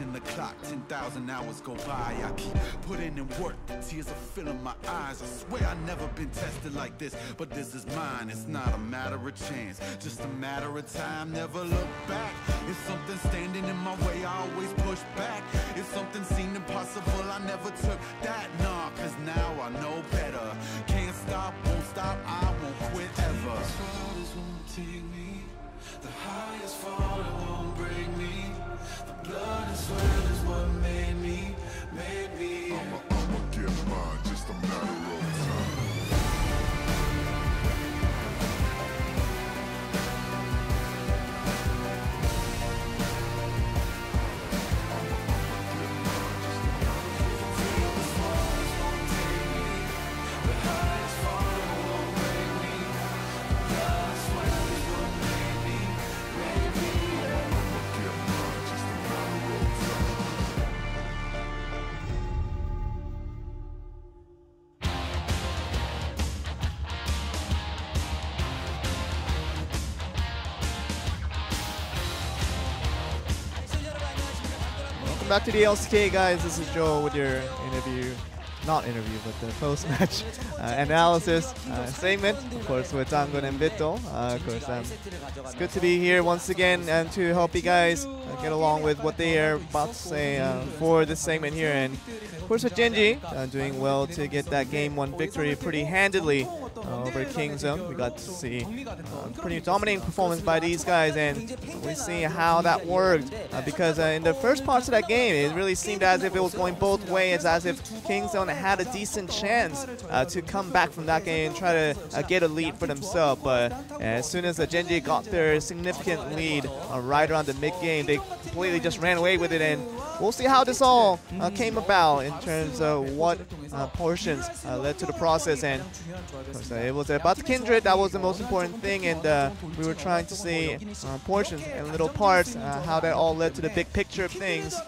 watching the clock, 10,000 hours go by. I keep putting in work, the tears are filling my eyes. I swear I've never been tested like this, but this is mine. It's not a matter of chance, just a matter of time. Never look back. If something standing in my way, I always push back. If something seemed impossible, I never took that. Nah, cause now I know better. Can't stop, won't stop, I won't quit ever. As far as won't take me, the highest fall, it won't break me. The blood and sweat is what made me, made me. I'ma get mine, just a matter of time. Welcome back to the LCK, guys. This is Joel with your not interview, but the post-match analysis segment, of course, with Dangun and Vittel. Of course, it's good to be here once again and to help you guys get along with what they are about to say for this segment here. And of course, with Genji doing well to get that Game 1 victory pretty handedly over Kingzone. We got to see pretty dominating performance by these guys, and we see how that worked because in the first parts of that game, it really seemed as if it was going both ways, as if Kingzone had a decent chance to come back from that game and try to get a lead for themselves. But as soon as Genji got their significant lead right around the mid-game, they completely just ran away with it, and we'll see how this all came about in terms of what portions led to the process. And of course, it was about the Kindred, that was the most important thing, and we were trying to see portions and little parts, how that all led to the big picture of things.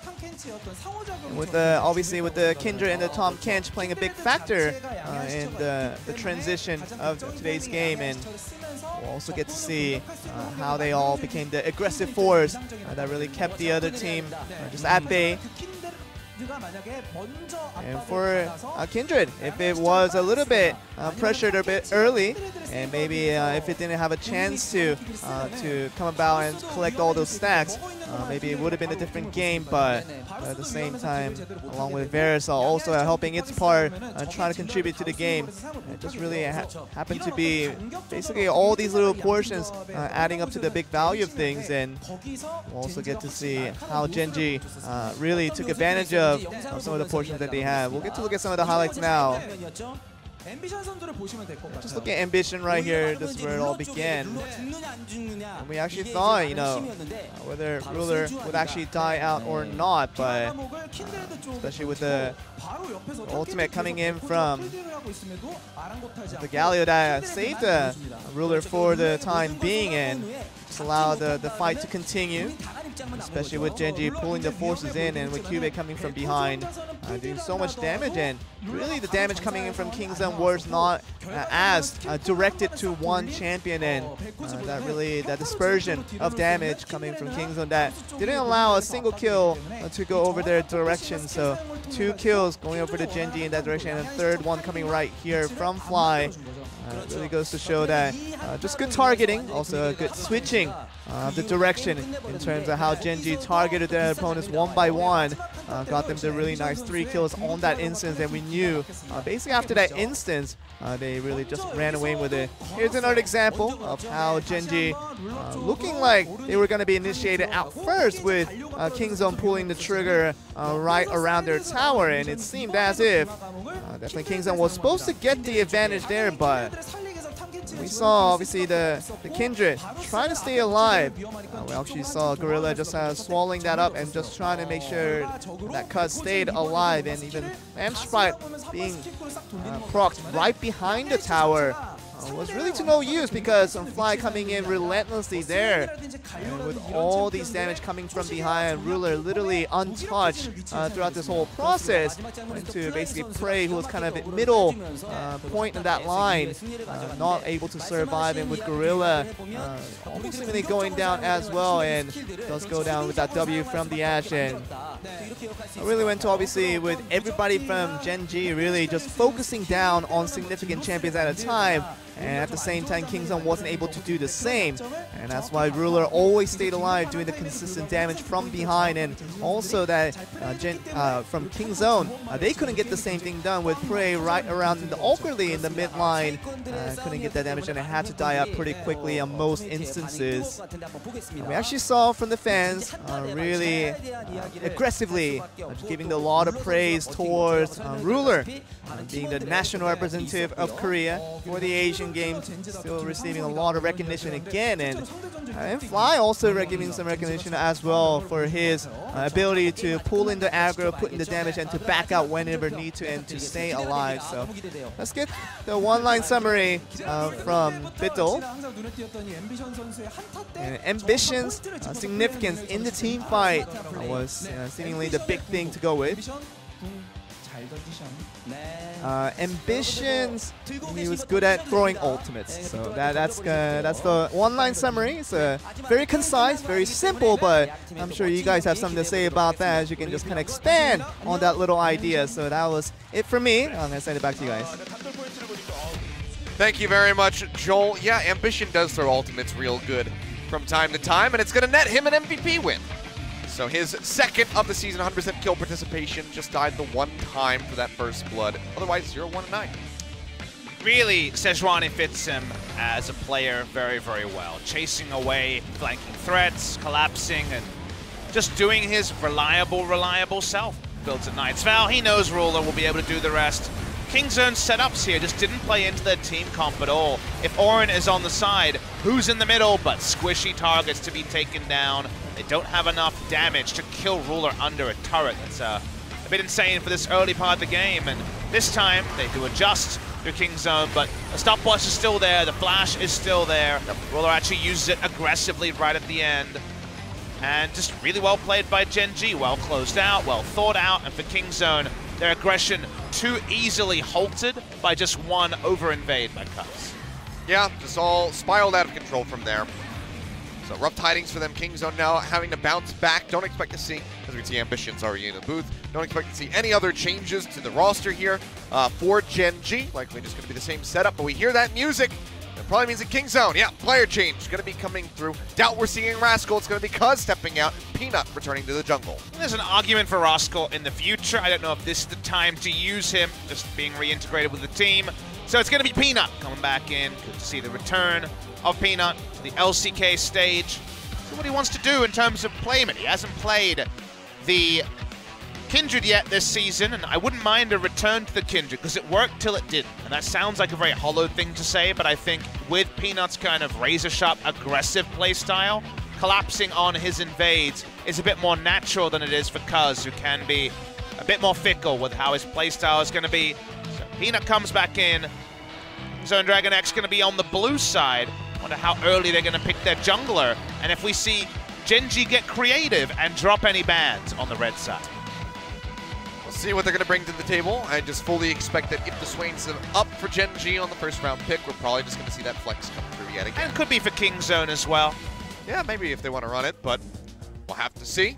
And with obviously with the Kindred and the Tom Kench playing a big factor in the transition of today's game, and we'll also get to see how they all became the aggressive force that really kept the other team just at bay. And for Kindred, if it was a little bit pressured a bit early, and maybe if it didn't have a chance to come about and collect all those stacks, maybe it would have been a different game. But at the same time, along with Verisol also helping its part, trying to contribute to the game, it just really happened to be basically all these little portions adding up to the big value of things. And we'll also get to see how Genji really took advantage of some of the portions that they have. We'll get to look at some of the highlights now. Just look at Ambition right here. This is where it all began. And we actually thought, whether Ruler would actually die out or not, but especially with the ultimate coming in from the Galio that saved Ruler for the time being and just allowed the fight to continue, especially with Genji pulling the forces in and with Cube coming from behind, doing so much damage. And really the damage coming in from Kingzone was not as directed to one champion, and that dispersion of damage coming from Kingzone that didn't allow a single kill to go over their direction. So 2 kills going over to Genji in that direction, and a third one coming right here from Fly. Really goes to show that just good targeting, also a good switching of the direction in terms of how Genji targeted their opponents one by one, got them the really nice 3 kills on that instance. And we knew basically after that instance, they really just ran away with it. Here's another example of how Genji looking like they were going to be initiated out first, with Kingzone pulling the trigger right around their tower, and it seemed as if definitely Kingzone was supposed to get the advantage there, but we saw obviously the Kindred try to stay alive. We actually saw Gorilla just swallowing that up and just trying to make sure that cut stayed alive, and even Amstrite being procced right behind the tower was really to no use, because Fly coming in relentlessly there, and with all these damage coming from behind, Ruler literally untouched throughout this whole process, went to basically Prey, who was kind of at middle point of that line, not able to survive, and with Gorilla almost seemingly going down as well, and does go down with that W from the Ashe. And I really went to, obviously, with everybody from Gen G really just focusing down on significant champions at a time, and at the same time Kingzone wasn't able to do the same, and that's why Ruler always stayed alive doing the consistent damage from behind, and also that from Kingzone, they couldn't get the same thing done with Prey right around awkwardly in the mid line, couldn't get that damage and it had to die up pretty quickly on most instances. And we actually saw from the fans really aggressively giving a lot of praise towards Ruler, being the national representative of Korea for the Asian Games, still receiving a lot of recognition again, and Fly also giving some recognition as well for his ability to pull in the aggro, put in the damage, and to back out whenever need to, and to stay alive. So let's get the one-line summary from Bittle. And Ambition's significance in the team fight was seemingly the big thing to go with. Ambitions, he was good at throwing ultimates, so that's the one-line summary. It's very concise, very simple, but I'm sure you guys have something to say about that, as you can just kind of expand on that little idea. So that was it for me. I'm gonna send it back to you guys. Thank you very much, Joel. Yeah, Ambition does throw ultimates real good from time to time, and it's gonna net him an MVP win. So his second of the season, 100% kill participation, just died the one time for that first blood. Otherwise, 0-1-9. Really, Sejuani fits him as a player very, very well. Chasing away, flanking threats, collapsing, and just doing his reliable self. Builds a Knight's Vow. He knows Ruler will be able to do the rest. Kingzone's setups here just didn't play into their team comp at all. If Orin is on the side, who's in the middle but squishy targets to be taken down? They don't have enough damage to kill Ruler under a turret. That's a bit insane for this early part of the game, and this time they do adjust through Kingzone, but the stopwatch is still there, the flash is still there. Ruler actually uses it aggressively right at the end. And just really well played by Gen G, well closed out, well thought out, and for Kingzone, their aggression too easily halted by just one over-invade by Cubs. Yeah, just all spiraled out of control from there. So rough tidings for them. Kingzone now having to bounce back. Don't expect to see, as we can see Ambition's already in the booth, don't expect to see any other changes to the roster here for Gen G. Likely just going to be the same setup, but we hear that music. That probably means that Kingzone, yeah, player change going to be coming through. Doubt we're seeing Rascal. It's going to be Cuz stepping out. Peanut returning to the jungle. There's an argument for Rascal in the future. I don't know if this is the time to use him, just being reintegrated with the team. So it's going to be Peanut coming back in. Good to see the return of Peanut to the LCK stage. See what he wants to do in terms of playment. He hasn't played the Kindred yet this season, and I wouldn't mind a return to the Kindred because it worked till it didn't. And that sounds like a very hollow thing to say, but I think with Peanut's kind of razor-sharp, aggressive playstyle, collapsing on his invades is a bit more natural than it is for Cuz, who can be a bit more fickle with how his playstyle is going to be. So Peanut comes back in. Zone DragonX going to be on the blue side. Wonder how early they're going to pick their jungler, and if we see Gen G get creative and drop any bans on the red side. We'll see what they're going to bring to the table. I just fully expect that if the Swain's up for Gen G on the first round pick, we're probably just going to see that flex come through yet again. And could be for Kingzone as well. Yeah, maybe if they want to run it, but we'll have to see.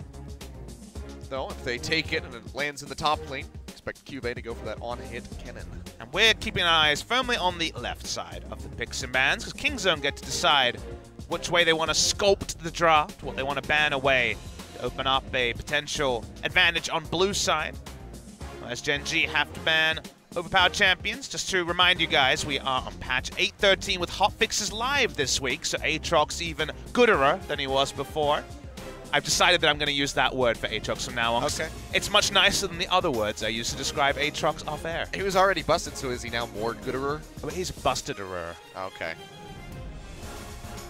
Though, if they take it and it lands in the top lane, expect Cube to go for that on-hit cannon. And we're keeping our eyes firmly on the left side of the picks and bans, because Kingzone get to decide which way they want to sculpt the draft, what they want to ban away to open up a potential advantage on blue side. As Gen G have to ban overpowered champions. Just to remind you guys, we are on patch 8.13 with hotfixes live this week, so Aatrox even gooder than he was before. I've decided that I'm going to use that word for Aatrox from now on. Okay. It's much nicer than the other words I used to describe Aatrox off air. He was already busted, so is he now more gooderer? But he's busted-erer. Okay.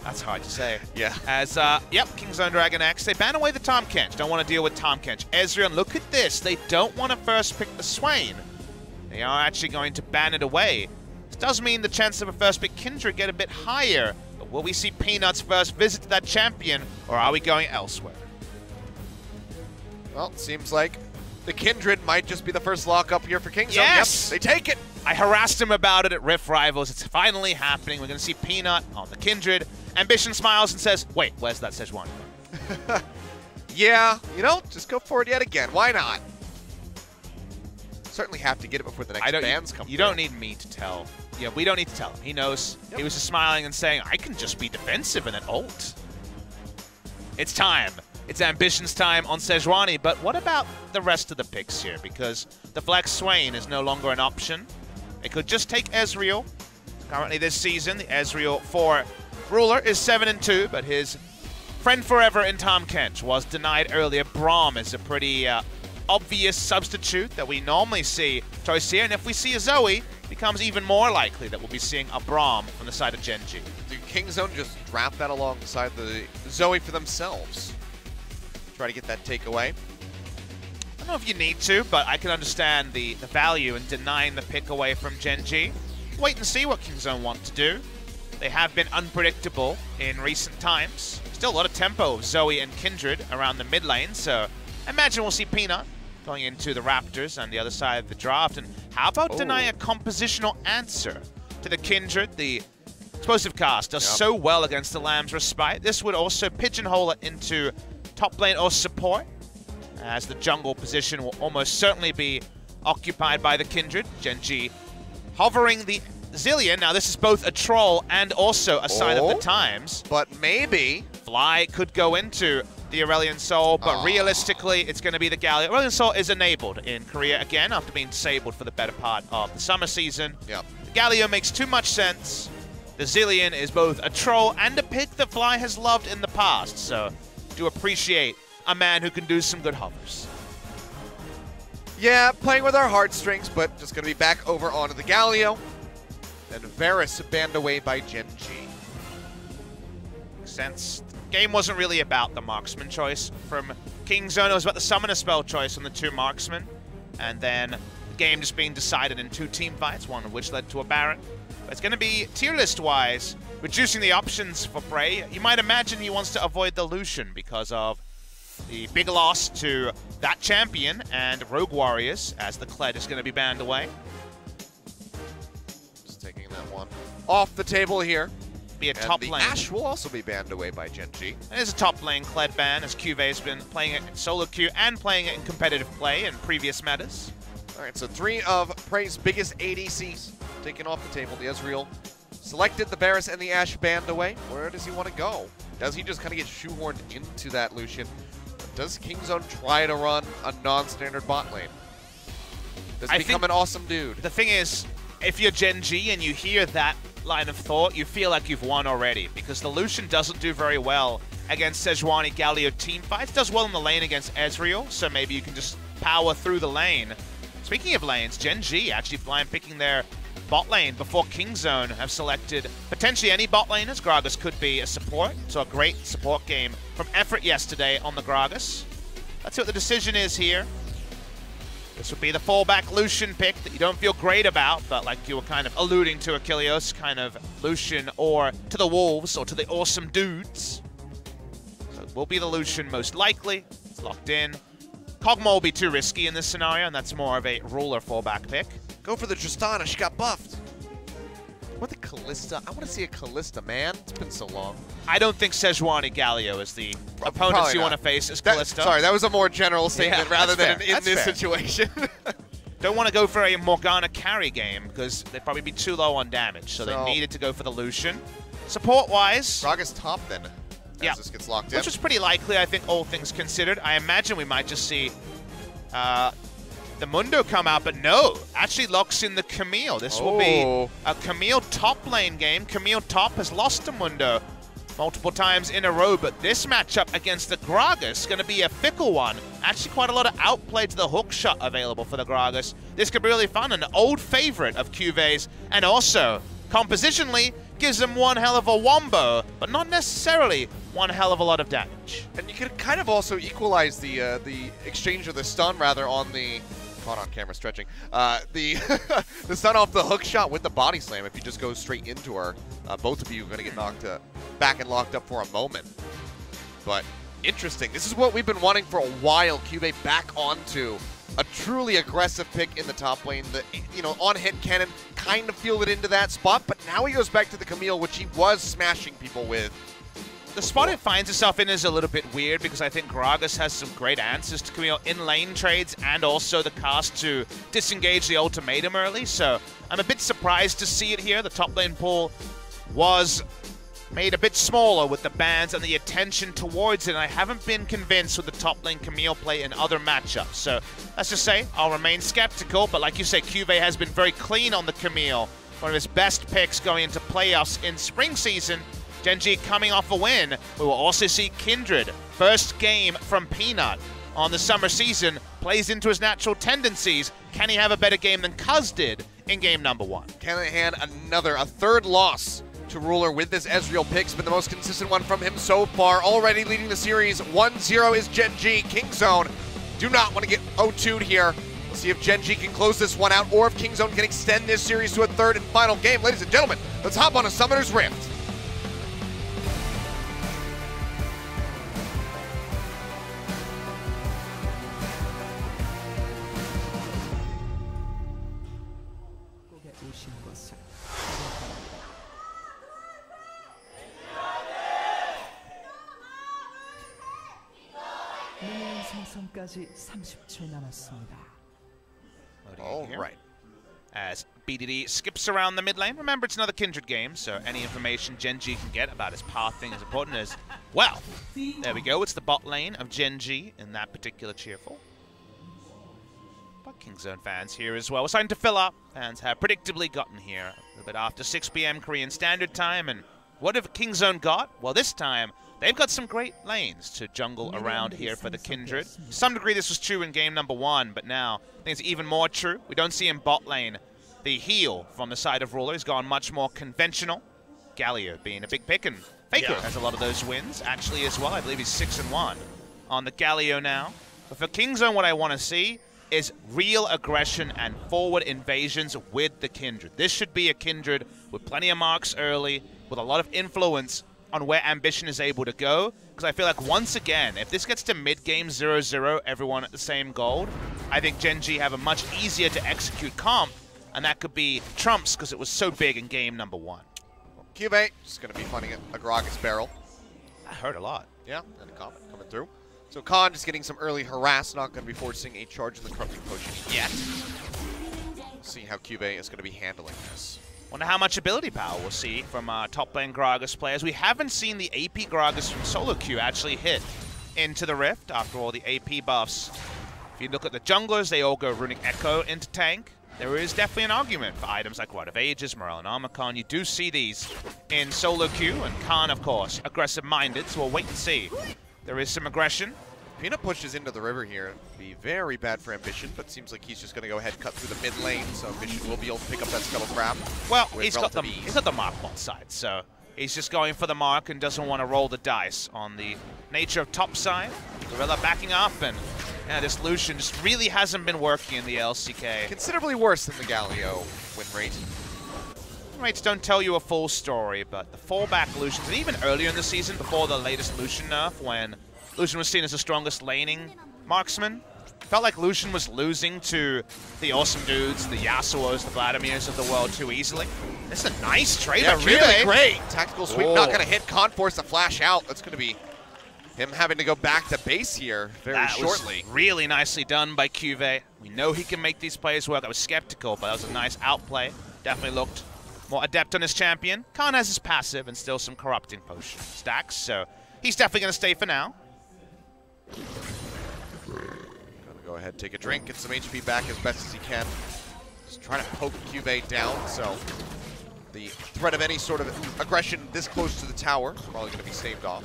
That's hard to say. Yeah. As, yep, Kingzone DragonX, they ban away the Tahm Kench. Don't want to deal with Tahm Kench. Ezreal, look at this. They don't want to first pick the Swain. They are actually going to ban it away. This does mean the chance of a first pick Kindred get a bit higher. But will we see Peanut's first visit to that champion, or are we going elsewhere? Well, it seems like the Kindred might just be the first lock-up here for Kingzone. Yes! Yep, they take it! I harassed him about it at Rift Rivals. It's finally happening. We're going to see Peanut on the Kindred. Ambition smiles and says, wait, where's that Sejuani? Yeah, you know, just go for it yet again. Why not? Certainly have to get it before the next bans come. You don't need me to tell. Yeah, we don't need to tell him. He knows. Yep. He was just smiling and saying, I can just be defensive and then ult. It's time. It's Ambition's time on Sejuani, but what about the rest of the picks here? Because the Flex Swain is no longer an option. It could just take Ezreal. Currently this season, the Ezreal for Ruler is 7-2, but his friend forever in Tom Kench was denied earlier. Braum is a pretty obvious substitute that we normally see choice here, and if we see a Zoe, it becomes even more likely that we'll be seeing a Braum from the side of Gen G. Do Kingzone just draft that alongside the Zoe for themselves? Try to get that takeaway. I don't know if you need to, but I can understand the value in denying the pick away from Gen G. Wait and see what Kingzone want to do. They have been unpredictable in recent times. Still a lot of tempo of Zoe and Kindred around the mid lane, so I imagine we'll see Peanut going into the Raptors on the other side of the draft. And how about deny a compositional answer to the Kindred? The explosive cast does so well against the Lamb's Respite. This would also pigeonhole it into top lane or support, as the jungle position will almost certainly be occupied by the Kindred. Gen G hovering the Zillion. Now this is both a troll and also a sign of the times. But maybe Fly could go into the Aurelion Soul, but realistically it's going to be the Galio. Aurelion Soul is enabled in Korea again after being disabled for the better part of the summer season. Yep. The Galio makes too much sense. The Zillion is both a troll and a pick that Fly has loved in the past, so do appreciate a man who can do some good hovers. Yeah, playing with our heartstrings, but just going to be back over onto the Galio. And Varus banned away by Gen G. Makes sense. The game wasn't really about the marksman choice from Kingzone. It was about the summoner spell choice on the two marksmen. And then the game just being decided in two team fights, one of which led to a Baron. But it's going to be, tier list-wise, reducing the options for Bray. You might imagine he wants to avoid the Lucian because of the big loss to that champion and Rogue Warriors, as the Kled is going to be banned away. Just taking that one off the table here. Be a top lane. Ashe will also be banned away by Gen G. It is a top lane Kled ban, as QV's been playing it in solo queue and playing it in competitive play in previous metas. All right, so 3 of Prey's biggest ADCs taken off the table. The Ezreal selected, the Varus and the Ashe banned away. Where does he want to go? Does he just kind of get shoehorned into that Lucian? Does Kingzone try to run a non-standard bot lane? Does he become an awesome dude? The thing is, if you're Gen G and you hear that line of thought, you feel like you've won already, because the Lucian doesn't do very well against Sejuani Galio team fights. Does well in the lane against Ezreal, so maybe you can just power through the lane. Speaking of lanes, Gen G actually blind picking their bot lane before Kingzone have selected potentially any bot laners. Gragas could be a support, so a great support game from Effort yesterday on the Gragas. Let's see what the decision is here. This would be the fallback Lucian pick that you don't feel great about, but like you were kind of alluding to, Achilleos, kind of Lucian or to the Wolves or to the awesome dudes. So it will be the Lucian most likely. It's locked in. Kog'Maw will be too risky in this scenario, and that's more of a Ruler fallback pick. Go for the Tristana. She got buffed. What the Kalista? I want to see a Kalista, man. It's been so long. I don't think Sejuani Galio is the opponents you want to face as Kalista. Sorry, that was a more general statement rather than in this situation. Don't want to go for a Morgana carry game because they'd probably be too low on damage, so they needed to go for the Lucian. Support-wise... Gragas top then, as this gets locked in. Which is pretty likely, I think, all things considered. I imagine we might just see the Mundo come out, but no, actually locks in the Camille. This will be a Camille top lane game. Camille top has lost to Mundo multiple times in a row, but this matchup against the Gragas is going to be a fickle one. Actually quite a lot of outplay to the hook shot available for the Gragas. This could be really fun, an old favorite of QV's, and also compositionally gives them one hell of a wombo, but not necessarily one hell of a lot of damage. And you could kind of also equalize the exchange of the stun rather on the caught on camera stretching. The stun off the hook shot with the body slam. If you just go straight into her, both of you are going to get knocked back and locked up for a moment. But interesting. This is what we've been wanting for a while. QV back onto a truly aggressive pick in the top lane. The on-hit cannon kind of fielded into that spot, but now he goes back to the Camille, which he was smashing people with The spot it finds itself in is a little bit weird because I think Gragas has some great answers to Camille in lane trades and also the cast to disengage the ultimatum early. So I'm a bit surprised to see it here. The top lane pool was made a bit smaller with the bans and the attention towards it. And I haven't been convinced with the top lane Camille play in other matchups. So let's just say I'll remain skeptical. But like you say, Cuvée has been very clean on the Camille. One of his best picks going into playoffs in spring season. Gen.G coming off a win. We will also see Kindred. First game from Peanut on the summer season. Plays into his natural tendencies. Can he have a better game than Cuz did in game number 1? Can it hand a third loss to Ruler with this Ezreal pick? It's been the most consistent one from him so far. Already leading the series 1-0 is Gen.G. Kingzone do not want to get 0-2'd here. We'll see if Gen.G can close this one out or if Kingzone can extend this series to a third and final game. Ladies and gentlemen, let's hop on a Summoner's Rift. All right. As BDD skips around the mid lane. Remember, it's another Kindred game, so any information Gen.G can get about his pathing is important as well. There we go. It's the bot lane of Gen.G in that particular cheerful. But Kingzone fans here as well. We're starting to fill up. Fans have predictably gotten here a little bit after 6 p.m. Korean Standard Time. And what have Kingzone got? Well, this time, they've got some great lanes to jungle around here for the Kindred. To some degree, this was true in game number 1, but now I think it's even more true. We don't see in bot lane the heal from the side of Ruler. He's gone much more conventional. Galio being a big pick, and FLICKR has a lot of those wins, actually, as well. I believe he's 6-1 on the Galio now. But for Kingzone, what I want to see is real aggression and forward invasions with the Kindred. This should be a Kindred with plenty of marks early, with a lot of influence on where Ambition is able to go, because I feel like once again, if this gets to mid-game 0-0, everyone at the same gold, I think Gen.G have a much easier to execute comp, and that could be Trumps because it was so big in game number 1. Cuvée just going to be funding a Gragas barrel. I heard a lot. Yeah, and a comment coming through. So Khan just getting some early harass, not going to be forcing a charge of the corrupting potion yet. See how Cuvée is going to be handling this. Wonder how much ability power we'll see from top lane Gragas players. We haven't seen the AP Gragas from solo queue actually hit into the Rift after all the AP buffs. If you look at the junglers, they all go Runic Echo into tank. There is definitely an argument for items like Rod of Ages, Morale and Armor. You do see these in solo queue, and Khan, of course, aggressive-minded, so we'll wait and see. There is some aggression. Peanut pushes into the river here. Be very bad for Ambition, but seems like he's just going to go ahead and cut through the mid lane, so Ambition will be able to pick up that Scuttle Crab. Well, he's got the mark bot side, so he's just going for the mark and doesn't want to roll the dice on the nature of top side. Gorilla backing up, and this Lucian just really hasn't been working in the LCK. Considerably worse than the Galio win rate. Rates don't tell you a full story, but the fallback Lucians, and even earlier in the season, before the latest Lucian nerf, when Lucian was seen as the strongest laning marksman, felt like Lucian was losing to the awesome dudes, the Yasuos, the Vladimirs of the world too easily. This is a nice trade. Yeah, really great. Tactical sweep, not going to hit. Khan forced the flash out. That's going to be him having to go back to base here very shortly. Was really nicely done by Cuvée. We know he can make these plays work. I was skeptical, but that was a nice outplay. Definitely looked more adept on his champion. Khan has his passive and still some corrupting potion stacks, so he's definitely going to stay for now. Gonna go ahead, take a drink, get some HP back as best as he can. Just trying to poke Cuvée down, so the threat of any sort of aggression this close to the tower is probably going to be staved off.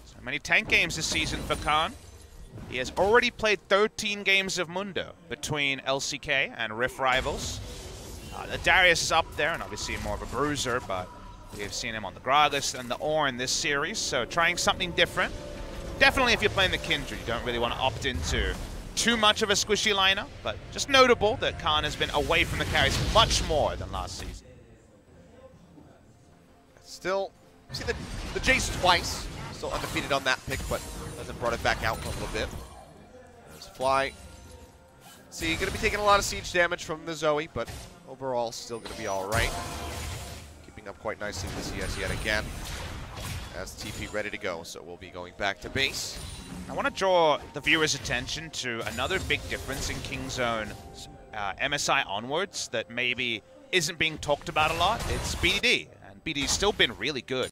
So many tank games this season for Khan. He has already played 13 games of Mundo between LCK and Rift Rivals. The Darius is up there, and obviously more of a bruiser, but we've seen him on the Gragas and the Ornn this series, so trying something different. Definitely if you're playing the Kindred, you don't really want to opt into too much of a squishy lineup, but just notable that Khan has been away from the carries much more than last season. Still, see the Jace twice, still undefeated on that pick, but hasn't brought it back out in a little bit. There's Fly. See, going to be taking a lot of siege damage from the Zoe, but overall still going to be all right. Keeping up quite nicely with the CS yet again. as TP ready to go. So we'll be going back to base. I want to draw the viewers' attention to another big difference in Kingzone MSI onwards that maybe isn't being talked about a lot. It's BDD, and BDD's still been really good.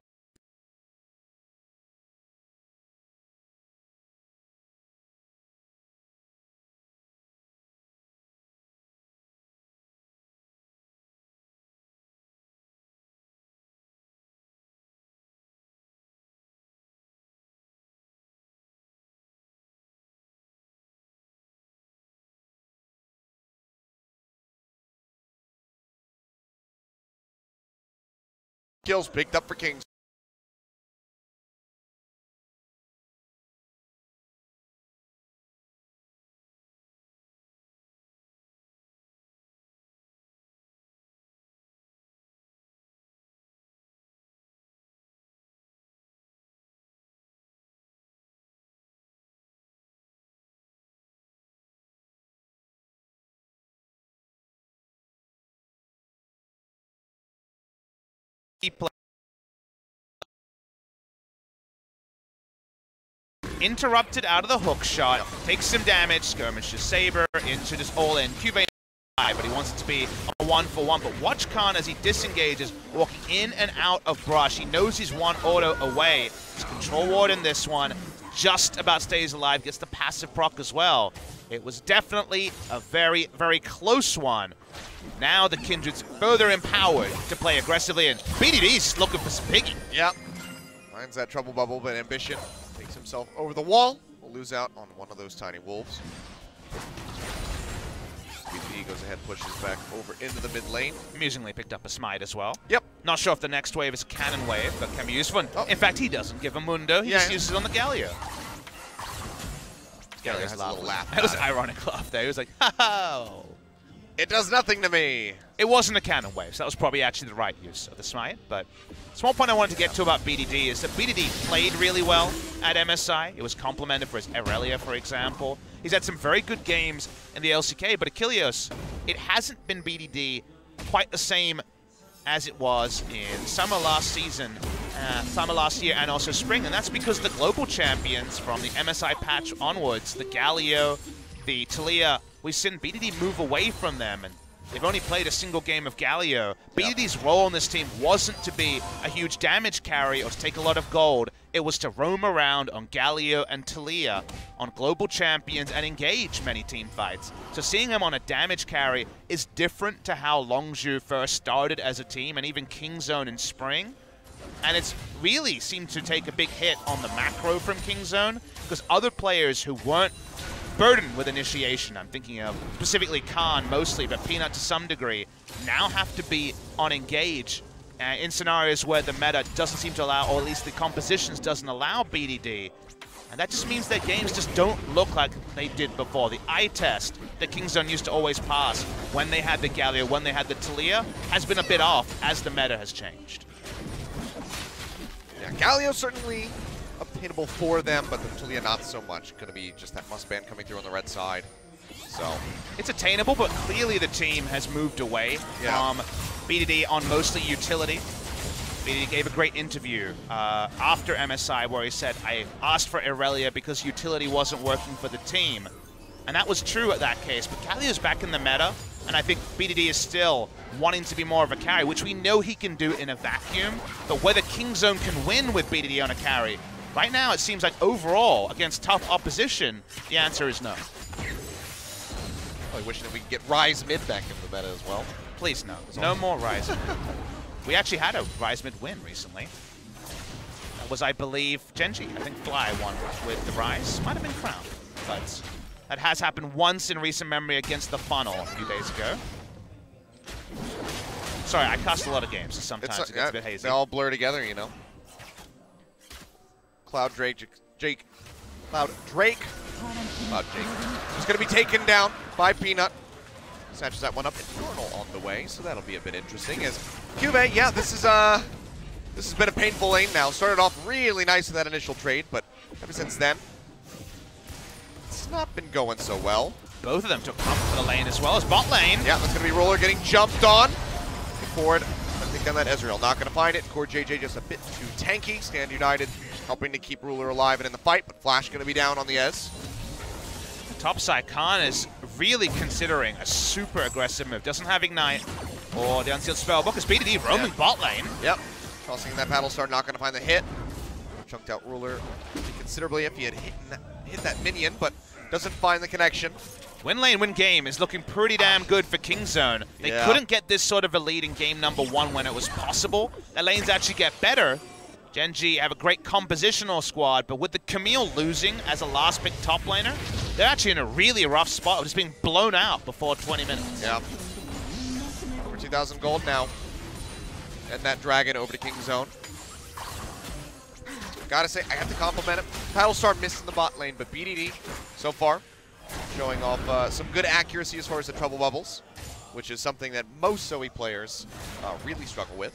Kills picked up for Kings. Interrupted out of the hook shot, takes some damage, skirmishes Saber into this all-in. Cuvée, but he wants it to be a 1-for-1. But watch Khan as he disengages, walking in and out of brush. He knows he's one auto away. His control ward in this one just about stays alive, gets the passive proc as well. It was definitely a very, very close one. Now the Kindred's further empowered to play aggressively, and BDD's looking for some piggy. Yep. Finds that trouble bubble, but Ambition takes himself over the wall. We'll lose out on one of those tiny wolves. BDD goes ahead, pushes back over into the mid lane. Amusingly picked up a smite as well. Yep. Not sure if the next wave is a cannon wave, but can be useful. Oh. In fact, he doesn't give a Mundo. He just uses it on the Galio. Galio has a little laugh. That was an ironic laugh there. He was like, ha ha. It does nothing to me. It wasn't a cannon wave, so that was probably actually the right use of the smite. But small point I wanted to get to about BDD is that BDD played really well at MSI. It was complimented for his Irelia, for example. He's had some very good games in the LCK, but Achilles, it hasn't been BDD quite the same as it was in summer last season, summer last year, and also spring. And that's because the global champions from the MSI patch onwards, the Galio, the Taliyah, we've seen BDD move away from them, and they've only played a single game of Galio. BDD's role on this team wasn't to be a huge damage carry or to take a lot of gold. It was to roam around on Galio and Taliyah on global champions and engage many team fights. So seeing him on a damage carry is different to how Longzhu first started as a team, and even Kingzone in spring. And it's really seemed to take a big hit on the macro from Kingzone, because other players who weren't burdened with initiation, I'm thinking of specifically Khan mostly, but Peanut to some degree, now have to be on engage in scenarios where the meta doesn't seem to allow, or at least the compositions doesn't allow BDD. And that just means their games just don't look like they did before. The eye test that Kingzone used to always pass when they had the Galio, when they had the Taliyah, has been a bit off as the meta has changed. Yeah, Galio certainly obtainable for them, but the Taliyah not so much. Going to be just that must-ban coming through on the red side. So it's attainable, but clearly the team has moved away from BDD on mostly utility. BDD gave a great interview after MSI where he said, I asked for Irelia because utility wasn't working for the team. And that was true at that case, but Galio's back in the meta, and I think BDD is still wanting to be more of a carry, which we know he can do in a vacuum, but whether Kingzone can win with BDD on a carry, right now it seems like overall, against tough opposition, the answer is no. I wish that we could get Rise mid back into the meta as well. Please no. No more Rise mid. We actually had a Rise mid win recently. That was, I believe, Genji. I think Fly won with the Rise. Might have been Crown, but that has happened once in recent memory against the Funnel a few days ago. Sorry, I cast a lot of games, so sometimes it gets a bit hazy. They all blur together, you know. Cloud Drake. Cloud Drake is going to be taken down by Peanut. Snatches that one up. Infernal on the way, so that'll be a bit interesting. As Cuvée, yeah, this has been a painful lane now. Started off really nice in that initial trade, but ever since then, it's not been going so well. Both of them took comfort for the lane as well as bot lane. Yeah, that's going to be Roller getting jumped on. Forward, to take down that Ezreal. Not going to find it. Core JJ just a bit too tanky. Stand United helping to keep Ruler alive and in the fight, but Flash going to be down on the Ez. Topside, Khan is really considering a super aggressive move. Doesn't have Ignite or the Unsealed Spellbook. It's BDD roaming bot lane. Yep. Tossing that Battle Star, not going to find the hit. Chunked out Ruler considerably if he had hit that minion, but doesn't find the connection. Win lane, win game is looking pretty damn good for Kingzone. They couldn't get this sort of a lead in game number 1 when it was possible. Their lanes actually get better. Gen G have a great compositional squad, but with the Camille losing as a last pick top laner, they're actually in a really rough spot of just being blown out before 20 minutes. Yeah. Over 2,000 gold now. And that Dragon over to Kingzone. Gotta say, I have to compliment him. Battlestar missed in the bot lane, but BDD so far showing off some good accuracy as far as the trouble bubbles, which is something that most Zoe players really struggle with.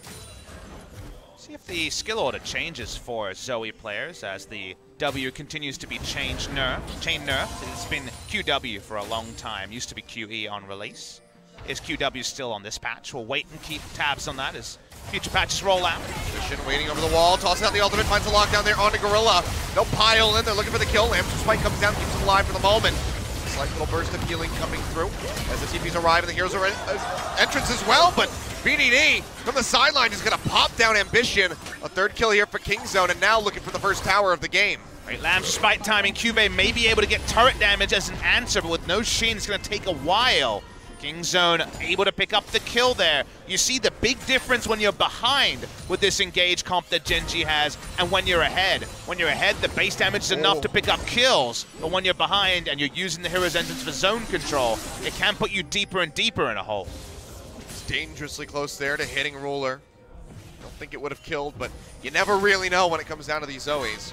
See if the skill order changes for Zoe players as the W continues to be chain nerfed. It's been QW for a long time. Used to be QE on release. Is QW still on this patch? We'll wait and keep tabs on that as future patches roll out. Shin waiting over the wall, tossing out the ultimate, finds the lockdown there onto Gorilla. They'll pile in, they're looking for the kill. Lamps Spike comes down, keeps him alive for the moment. Slight little burst of healing coming through as the TPs arrive and the heroes are entrance as well, but BDD from the sideline is going to pop down Ambition. A third kill here for Kingzone, and now looking for the first tower of the game. Right, Lam's spite timing. Cuvée may be able to get turret damage as an answer, but with no Shin, it's going to take a while. Kingzone able to pick up the kill there. You see the big difference when you're behind with this engage comp that Gen G has and when you're ahead. When you're ahead, the base damage is enough to pick up kills, but when you're behind and you're using the hero's entrance for zone control, it can put you deeper and deeper in a hole. It's dangerously close there to hitting Ruler. Don't think it would have killed, but you never really know when it comes down to these Zoes.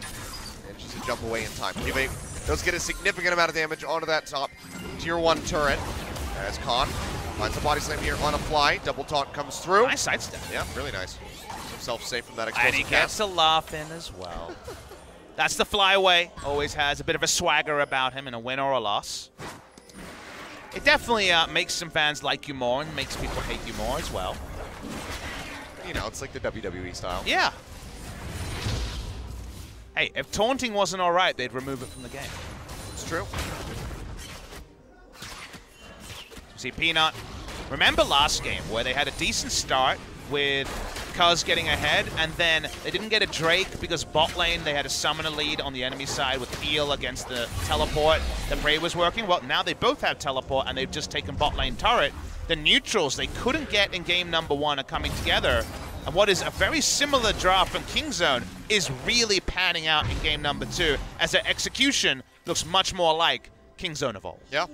And just to jump away in time. Cuvée does get a significant amount of damage onto that top tier 1 turret. As Khan finds the body slam here on a fly. Double taunt comes through. Nice sidestep. Yeah, really nice. Keeps himself safe from that And explosive he gets a laugh in as well. That's the flyaway. Always has a bit of a swagger about him in a win or a loss. It definitely makes some fans like you more and makes people hate you more as well. You know, it's like the WWE style. Yeah. Hey, if taunting wasn't all right, they'd remove it from the game. It's true. See Peanut. Remember last game where they had a decent start with Cuz getting ahead, and then they didn't get a Drake because bot lane they had a summoner lead on the enemy side with heal against the teleport that Bray was working. Well, now they both have teleport and they've just taken bot lane turret. The neutrals they couldn't get in game number 1 are coming together. And what is a very similar draft from Kingzone is really panning out in game number 2 as their execution looks much more like Kingzone of old. Yeah.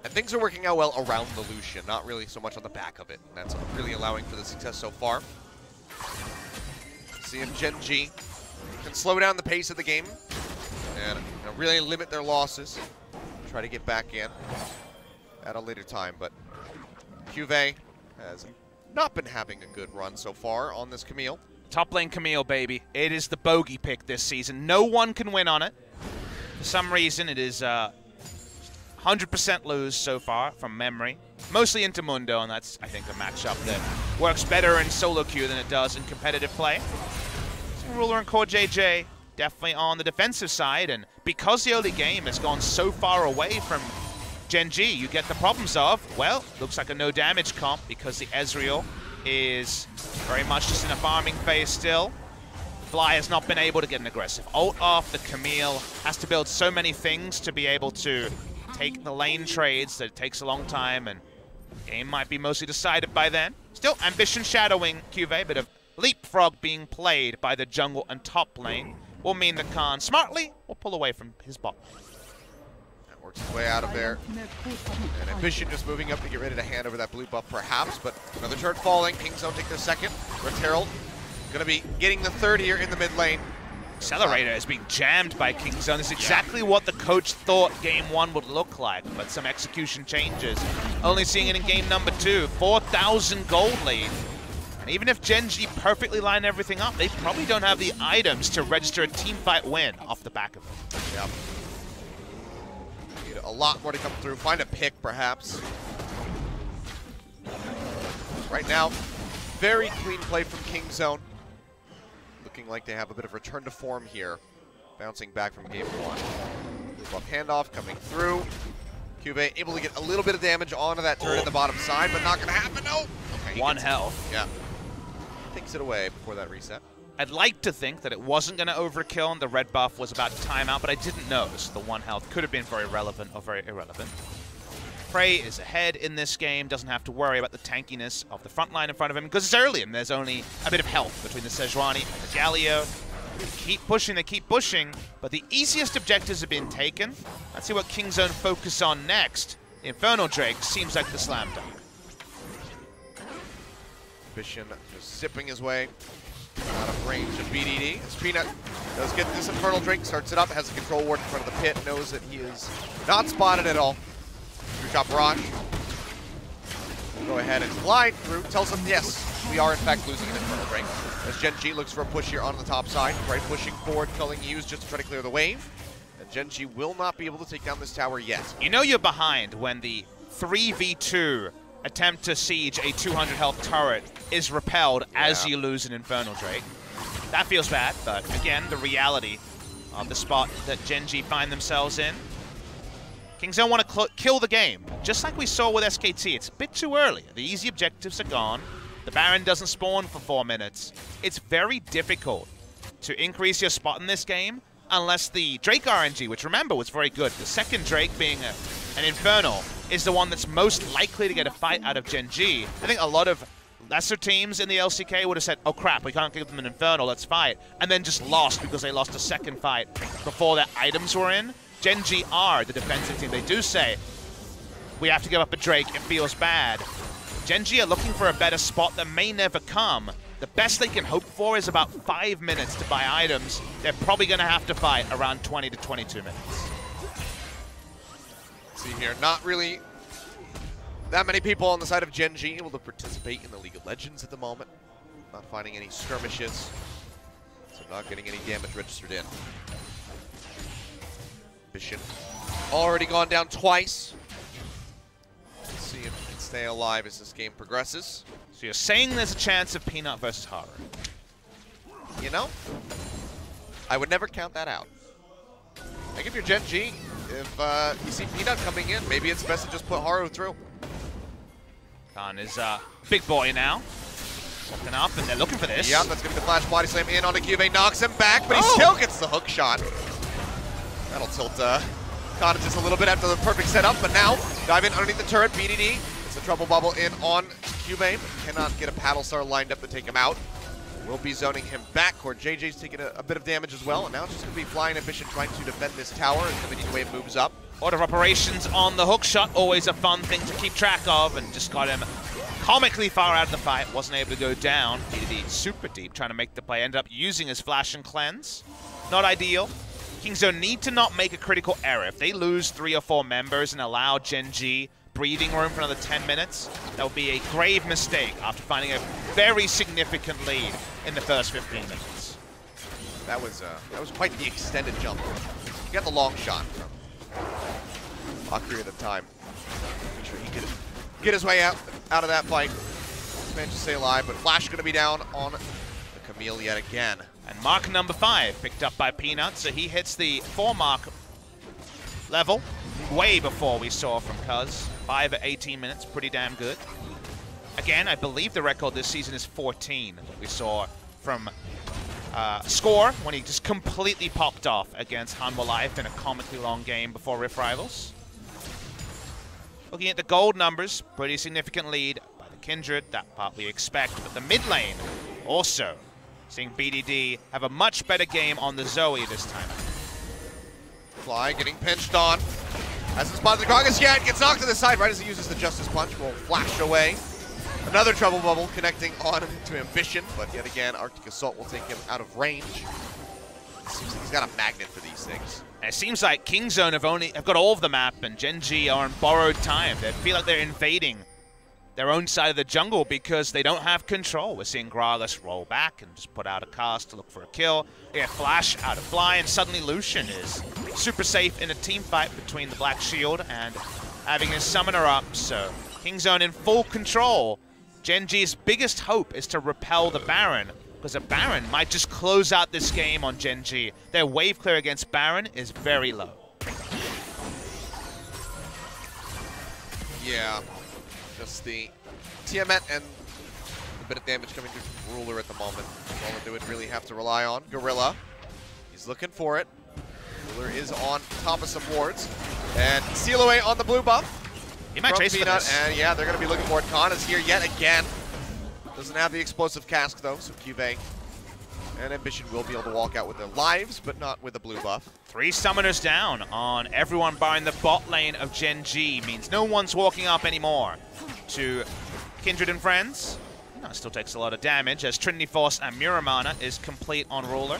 And things are working out well around the Lucian, not really so much on the back of it. And that's really allowing for the success so far. See if Gen G can slow down the pace of the game and really limit their losses. Try to get back in at a later time. But Cuvée has not been having a good run so far on this Camille. Top lane Camille, baby. It is the bogey pick this season. No one can win on it. For some reason, it is 100% lose so far from memory. Mostly into Mundo, and that's, I think, a matchup that works better in solo queue than it does in competitive play. So Ruler and Core JJ definitely on the defensive side, and because the early game has gone so far away from Gen G, you get the problems of, well, looks like a no damage comp because the Ezreal is very much just in a farming phase still. Fly has not been able to get an aggressive ult off. The Camille has to build so many things to be able to take the lane trades that it takes a long time, and the game might be mostly decided by then. Still, Ambition shadowing Cuvée, but a leapfrog being played by the jungle and top lane will mean that Khan smartly will pull away from his bot lane. That works his way out of there. And Ambition just moving up to get ready to hand over that blue buff perhaps, but another turret falling. Kingzone take their second. Red Herald going to be getting the third here in the mid lane. Accelerator is being jammed by Kingzone. It's exactly what the coach thought game 1 would look like, but some execution changes. Only seeing it in game number 2. 4,000 gold lead. And even if Gen G perfectly line everything up, they probably don't have the items to register a teamfight win off the back of it. Yep. Need a lot more to come through. Find a pick, perhaps. Right now, very clean play from Kingzone. Looking like they have a bit of return to form here. Bouncing back from game 1. Buff handoff coming through. Cube able to get a little bit of damage onto that turret at the bottom side, but not going to happen. No. Okay, 1 health. Yeah. Takes it away before that reset. I'd like to think that it wasn't going to overkill and the red buff was about to time out, but I didn't know. So the 1 health could have been very relevant or very irrelevant. Prey is ahead in this game, doesn't have to worry about the tankiness of the front line in front of him because it's early and there's only a bit of health between the Sejuani and the Galio. They keep pushing, but the easiest objectives have been taken. Let's see what Kingzone focus on next. Infernal Drake seems like the slam dunk. Ambition just zipping his way out of range of BDD. As Peanut does get this Infernal Drake, starts it up, has a control ward in front of the pit, knows that he is not spotted at all. True Shot Barrage. Go ahead and glide through. Tells him, yes, we are in fact losing an Infernal Drake. As Genji looks for a push here on the top side. Right, pushing forward, culling used just to try to clear the wave. And Genji will not be able to take down this tower yet. You know you're behind when the 3v2 attempt to siege a 200 health turret is repelled as you lose an Infernal Drake. That feels bad, but again, the reality of the spot that Genji find themselves in. Kingzone want to kill the game, just like we saw with SKT. It's a bit too early. The easy objectives are gone. The Baron doesn't spawn for 4 minutes. It's very difficult to increase your spot in this game unless the Drake RNG, which remember was very good, the second Drake being an Infernal, is the one that's most likely to get a fight out of Genji. I think a lot of lesser teams in the LCK would have said, oh crap, we can't give them an Infernal, let's fight, and then just lost because they lost a second fight before their items were in. Genji are the defensive team. They do say, we have to give up a Drake, it feels bad. Genji are looking for a better spot that may never come. The best they can hope for is about 5 minutes to buy items. They're probably going to have to fight around 20 to 22 minutes. See here, not really that many people on the side of Genji able to participate in the League of Legends at the moment. Not finding any skirmishes, so not getting any damage registered in. Ambition already gone down twice. Let's see if he can stay alive as this game progresses. So you're saying there's a chance of Peanut versus Haru? You know, I would never count that out. Like if you're Genji, if you see Peanut coming in, maybe it's best to just put Haru through. Khan is a big boy now. Walking up, and they're looking for this. Yeah, that's going to be the flash body slam in onto Cube, knocks him back, but he still gets the hook shot. That'll tilt Khan just a little bit after the perfect setup, but now dive in underneath the turret, BDD. It's a trouble bubble in on Cube, but cannot get a paddle star lined up to take him out. We'll be zoning him back, or JJ's taking a bit of damage as well, and now it's just going to be Flying Ambition trying to defend this tower as the minion wave moves up. Order of operations on the hook shot, always a fun thing to keep track of, and just got him comically far out of the fight, wasn't able to go down. BDD super deep, trying to make the play, ended up using his flash and cleanse. Not ideal. Kingzone need to not make a critical error. If they lose 3 or 4 members and allow Genji breathing room for another 10 minutes, that would be a grave mistake after finding a very significant lead in the first 15 minutes. That was quite the extended jump. He got the long shot from Akri at the time. Make sure he could get his way out of that fight. Managed to stay alive, but Flash going to be down on the Camille yet again. And mark number 5 picked up by Peanut, so he hits the 4 mark level way before we saw from Cuz. 5 at 18 minutes, pretty damn good. Again, I believe the record this season is 14. We saw from Score when he just completely popped off against Hanwha Life in a comically long game before Rift Rivals. Looking at the gold numbers, pretty significant lead by the Kindred, that part we expect, but the mid lane also seeing BDD have a much better game on the Zoe this time. Fly getting pinched on. Hasn't spotted the Gragas yet. Gets knocked to the side right as he uses the Justice Punch. Will flash away. Another trouble bubble connecting on to Ambition, but yet again, Arctic Assault will take him out of range. It seems like he's got a magnet for these things. And it seems like Kingzone have got all of the map, and Genji are on borrowed time. They feel like they're invading their own side of the jungle because they don't have control. We're seeing Growlithe roll back and just put out a cast to look for a kill. They get Flash out of Fly, and suddenly Lucian is super safe in a team fight between the Black Shield and having his summoner up. So Kingzone in full control, Gen G's biggest hope is to repel the Baron, because a Baron might just close out this game on Gen G. Their wave clear against Baron is very low. Yeah, just the Tiamat and a bit of damage coming through from Ruler at the moment. That's all that they would really have to rely on. Gorilla, he's looking for it. Ruler is on top of some wards. And Seal Away on the blue buff. He might chase for this. And yeah, they're going to be looking for it. Khan is here yet again. Doesn't have the explosive cask though, so Cuvée and Ambition will be able to walk out with their lives, but not with a blue buff. 3 summoners down on everyone barring the bot lane of Gen G. Means no one's walking up anymore to Kindred and Friends. No, it still takes a lot of damage as Trinity Force and Muramana is complete on Ruler.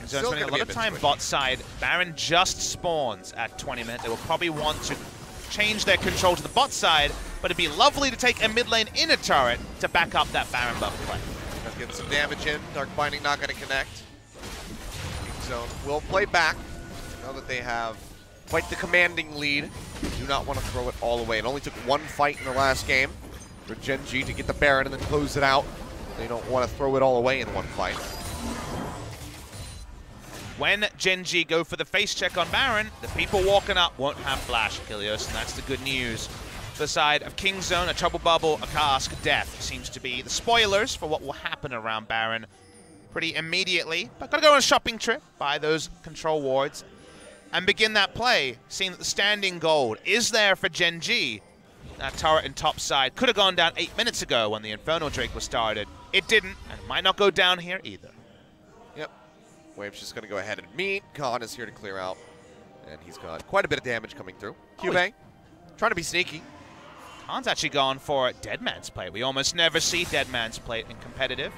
Spending a lot of time bot side. Baron just spawns at 20 minutes. They will probably want to change their control to the bot side, but it'd be lovely to take a mid lane in a turret to back up that Baron buff play. Get some damage in. Dark Binding not going to connect. Zone will play back. Now that they have quite the commanding lead, do not want to throw it all away. It only took 1 fight in the last game for Gen G to get the Baron and then close it out. They don't want to throw it all away in 1 fight. When Gen G go for the face check on Baron, the people walking up won't have flash, Achilles, and that's the good news. The side of Kingzone, a Trouble Bubble, a Cask, Death seems to be the spoilers for what will happen around Baron pretty immediately. But gotta go on a shopping trip, buy those control wards, and begin that play, seeing that the standing gold is there for Gen G. That turret in top side could have gone down 8 minutes ago when the Infernal Drake was started. It didn't, and it might not go down here either. Yep. Wave's just gonna go ahead and meet. Khan is here to clear out, and he's got quite a bit of damage coming through. Cuvée, trying to be sneaky. Khan's actually gone for Dead Man's Plate. We almost never see Dead Man's Plate in competitive.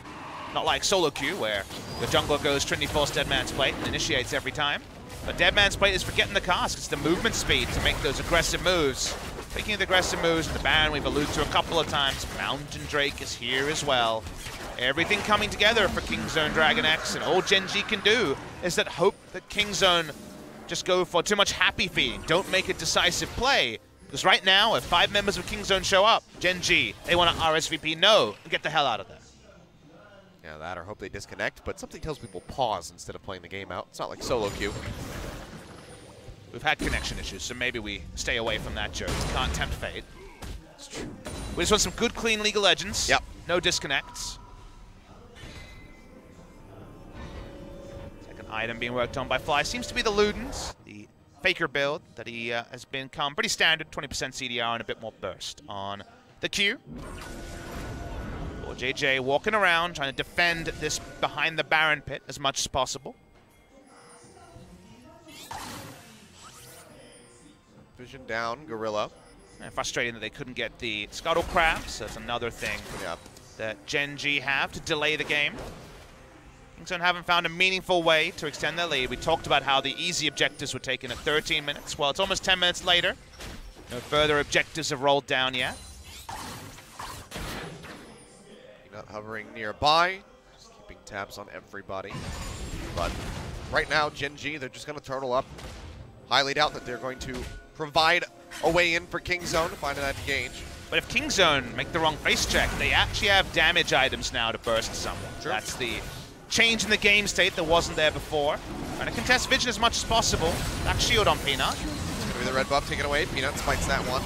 Not like solo queue, where the jungler goes Trinity Force Dead Man's Plate and initiates every time. But Dead Man's Plate is for getting the cask. It's the movement speed to make those aggressive moves. Speaking of the aggressive moves, the Baron we've alluded to a couple of times, Mountain Drake is here as well. Everything coming together for Kingzone DragonX, and all Gen G can do is that hope that Kingzone just go for too much happy feeding. Don't make a decisive play. Because right now, if 5 members of Kingzone show up, Gen G, they want to RSVP no and get the hell out of there. Yeah, that or hope they disconnect, but something tells people pause instead of playing the game out. It's not like solo queue. We've had connection issues, so maybe we stay away from that joke. Can't tempt fate. It's true. We just want some good, clean League of Legends. Yep. No disconnects. Second item being worked on by Fly seems to be the Ludens, the FLICKR build that he has become pretty standard, 20% CDR and a bit more burst on the Q. Or JJ walking around trying to defend this behind the Baron pit as much as possible. Vision down, Gorilla. And frustrating that they couldn't get the Scuttle Crabs. That's another thing that Gen G have to delay the game. Kingzone haven't found a meaningful way to extend their lead. We talked about how the easy objectives were taken at 13 minutes. Well, it's almost 10 minutes later. No further objectives have rolled down yet. Not hovering nearby, just keeping tabs on everybody. But right now, Gen G, they're just going to turtle up. Highly doubt that they're going to provide a way in for Kingzone to find that engage. But if Kingzone make the wrong face check, they actually have damage items now to burst someone. Sure. That's the change in the game state that wasn't there before. Trying to contest Vision as much as possible. Back shield on Peanut. It's going to be the red buff taken away. Peanut spites that one.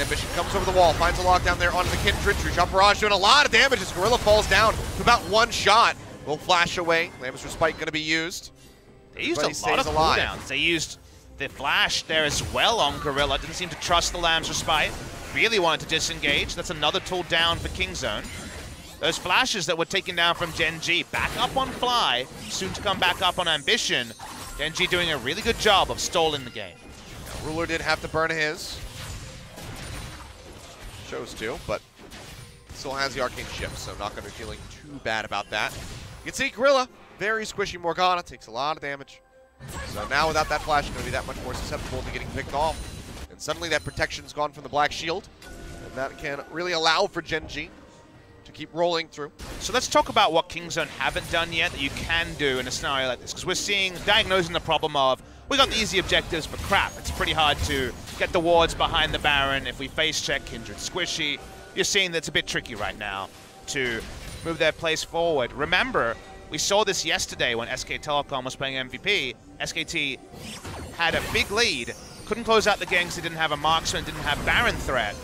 Ambition comes over the wall, finds a lockdown there onto the Kindred. True Shot Barrage doing a lot of damage as Gorilla falls down to about 1 shot. Will flash away. Lamb's Respite going to be used. They used a lot of cooldowns. They used the flash there as well on Gorilla. Didn't seem to trust the Lamb's Respite. Really wanted to disengage. That's another tool down for Kingzone. Those flashes that were taken down from Gen G, back up on Fly, soon to come back up on Ambition. Gen G doing a really good job of stalling the game. Now, Ruler did have to burn his. Chose to, but still has the Arcane Shift, so not going to be feeling too bad about that. You can see Gorilla, very squishy Morgana, takes a lot of damage. So now without that flash, going to be that much more susceptible to getting picked off. And suddenly that protection's gone from the Black Shield, and that can really allow for Gen G to keep rolling through. So let's talk about what Kingzone haven't done yet that you can do in a scenario like this, because we're diagnosing the problem of, we got the easy objectives, but crap, it's pretty hard to get the wards behind the Baron. If we face check Kindred squishy, you're seeing that it's a bit tricky right now to move their place forward. Remember, we saw this yesterday when SK Telecom was playing MVP. SKT had a big lead, couldn't close out the game because they didn't have a marksman, didn't have Baron threat.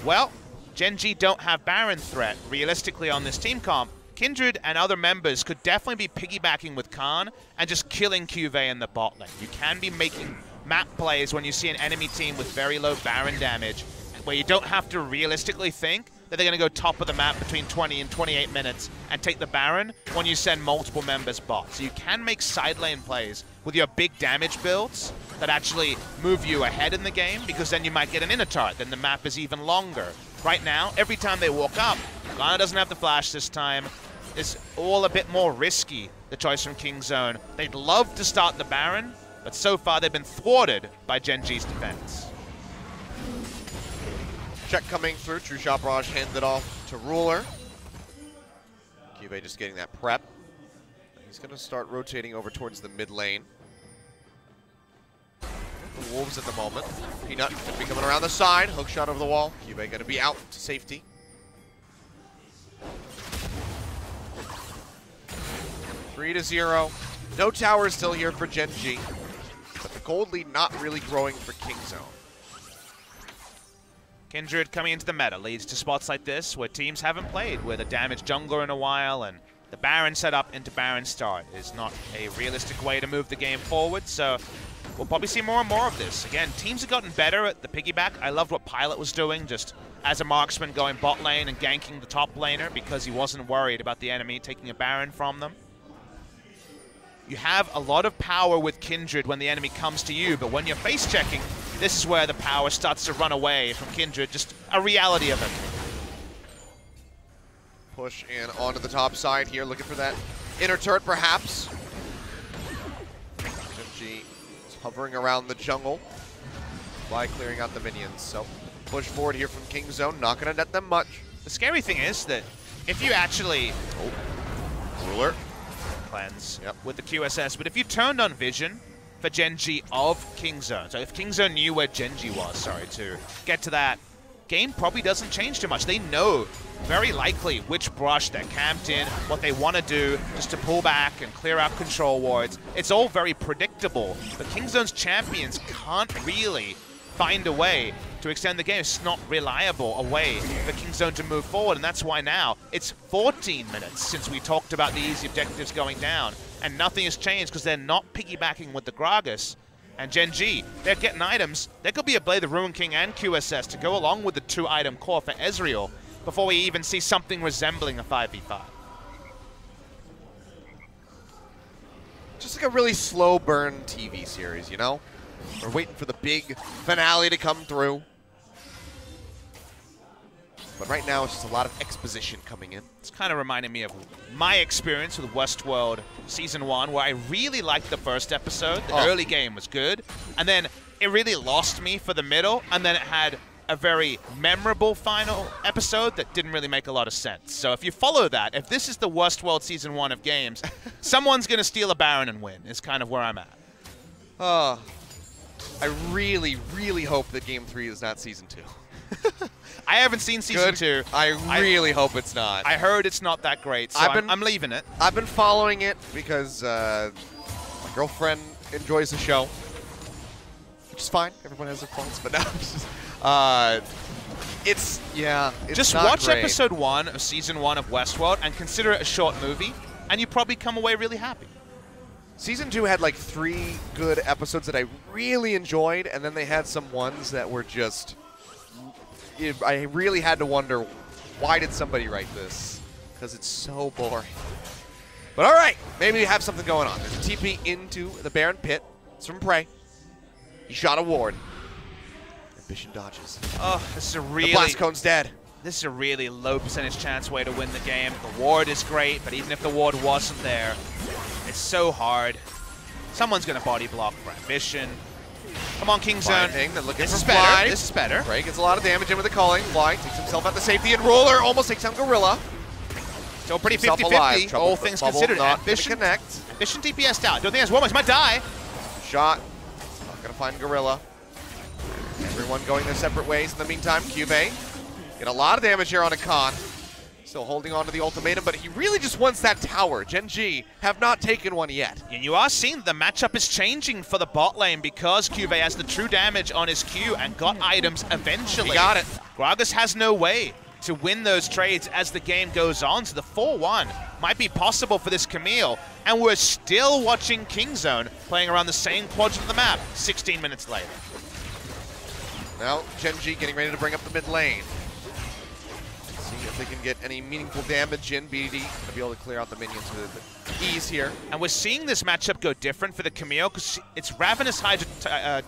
Well, Gen G don't have Baron threat realistically on this team comp. Kindred and other members could definitely be piggybacking with Khan and just killing QV in the bot lane. You can be making map plays when you see an enemy team with very low Baron damage, where you don't have to realistically think that they're going to go top of the map between 20 and 28 minutes and take the Baron when you send multiple members bot. So you can make side lane plays with your big damage builds that actually move you ahead in the game, because then you might get an inner turret, then the map is even longer. Right now, every time they walk up, Ghana doesn't have the flash this time. It's all a bit more risky, the choice from Kingzone. They'd love to start the Baron, but so far they've been thwarted by Gen G's defense. Check coming through. True Shot Barrage handed off to Ruler. QV just getting that prep. He's going to start rotating over towards the mid lane. The Wolves at the moment. Peanut going to be coming around the side. Hook shot over the wall. QV going to be out to safety. Three to 0. No tower still here for Gen G. But the gold lead not really growing for Kingzone. Kindred coming into the meta leads to spots like this where teams haven't played with a damaged jungler in a while, and the Baron setup into Baron start is not a realistic way to move the game forward, so we'll probably see more and more of this. Again, teams have gotten better at the piggyback. I loved what Pilot was doing, just as a marksman going bot lane and ganking the top laner because he wasn't worried about the enemy taking a Baron from them. You have a lot of power with Kindred when the enemy comes to you, but when you're face checking, this is where the power starts to run away from Kindred, just a reality of it. Push in onto the top side here, looking for that inner turret perhaps. G is hovering around the jungle by clearing out the minions, so push forward here from Kingzone, not going to net them much. The scary thing is that if you actually... Ruler. Cleanse with the QSS, but if you turned on vision for Gen G of Kingzone, so if Kingzone knew where Gen G was, sorry, to get to that, game probably doesn't change too much. They know very likely which brush they're camped in, what they want to do just to pull back and clear out control wards. It's all very predictable, but Kingzone's champions can't really find a way to extend the game. It's not reliable a way for Kingzone to move forward, and that's why now it's 14 minutes since we talked about the easy objectives going down, and nothing has changed because they're not piggybacking with the Gragas. And Gen G, they're getting items. There could be a Blade the Ruin King and QSS to go along with the 2-item core for Ezreal before we even see something resembling a 5v5. Just like a really slow burn TV series, you know? We're waiting for the big finale to come through. But right now, it's just a lot of exposition coming in. It's kind of reminding me of my experience with Westworld Season 1, where I really liked the first episode. The early game was good, and then it really lost me for the middle, and then it had a very memorable final episode that didn't really make a lot of sense. So if you follow that, if this is the Westworld Season 1 of games, someone's going to steal a Baron and win, is kind of where I'm at. I really, really hope that Game 3 is not Season 2. I haven't seen Season 2. I really hope it's not. I heard it's not that great, so I'm leaving it. I've been following it because my girlfriend enjoys the show, which is fine. Everyone has their faults, but now it's just not watch great. Episode 1 of Season 1 of Westworld and consider it a short movie, and you probably come away really happy. Season 2 had like 3 good episodes that I really enjoyed, and then they had some ones that were just... I really had to wonder, why did somebody write this? Because it's so boring. But all right, maybe we have something going on. There's a TP into the Baron pit. It's from Prey. He shot a ward. Ambition dodges. Oh, this is a really... The blast cone's dead. This is a really low percentage chance way to win the game. The ward is great, but even if the ward wasn't there, it's so hard. Someone's going to body block for Ambition. Come on, Kingzone. This is better. This is better. Prey gets a lot of damage in with the calling. Fly takes himself out to safety, and Ruler almost takes down Gorilla. Still pretty 50-50, all things considered. Ambition connect. Ambition DPS'd out. Don't think he has woman. He might die. Shot. Not going to find Gorilla. Everyone going their separate ways. In the meantime, QV Get a lot of damage here on a Khan. Still holding on to the ultimatum, but he really just wants that tower. Gen G have not taken one yet. And you are seeing the matchup is changing for the bot lane because Cuvée has the true damage on his Q and got items eventually. He got it. Gragas has no way to win those trades as the game goes on, so the 4-1 might be possible for this Camille. And we're still watching Kingzone playing around the same quadrant of the map 16 minutes later. Now Gen G getting ready to bring up the mid lane. See if they can get any meaningful damage in. BDD going to be able to clear out the minions with ease here. And we're seeing this matchup go different for the Camille because it's Ravenous Hydra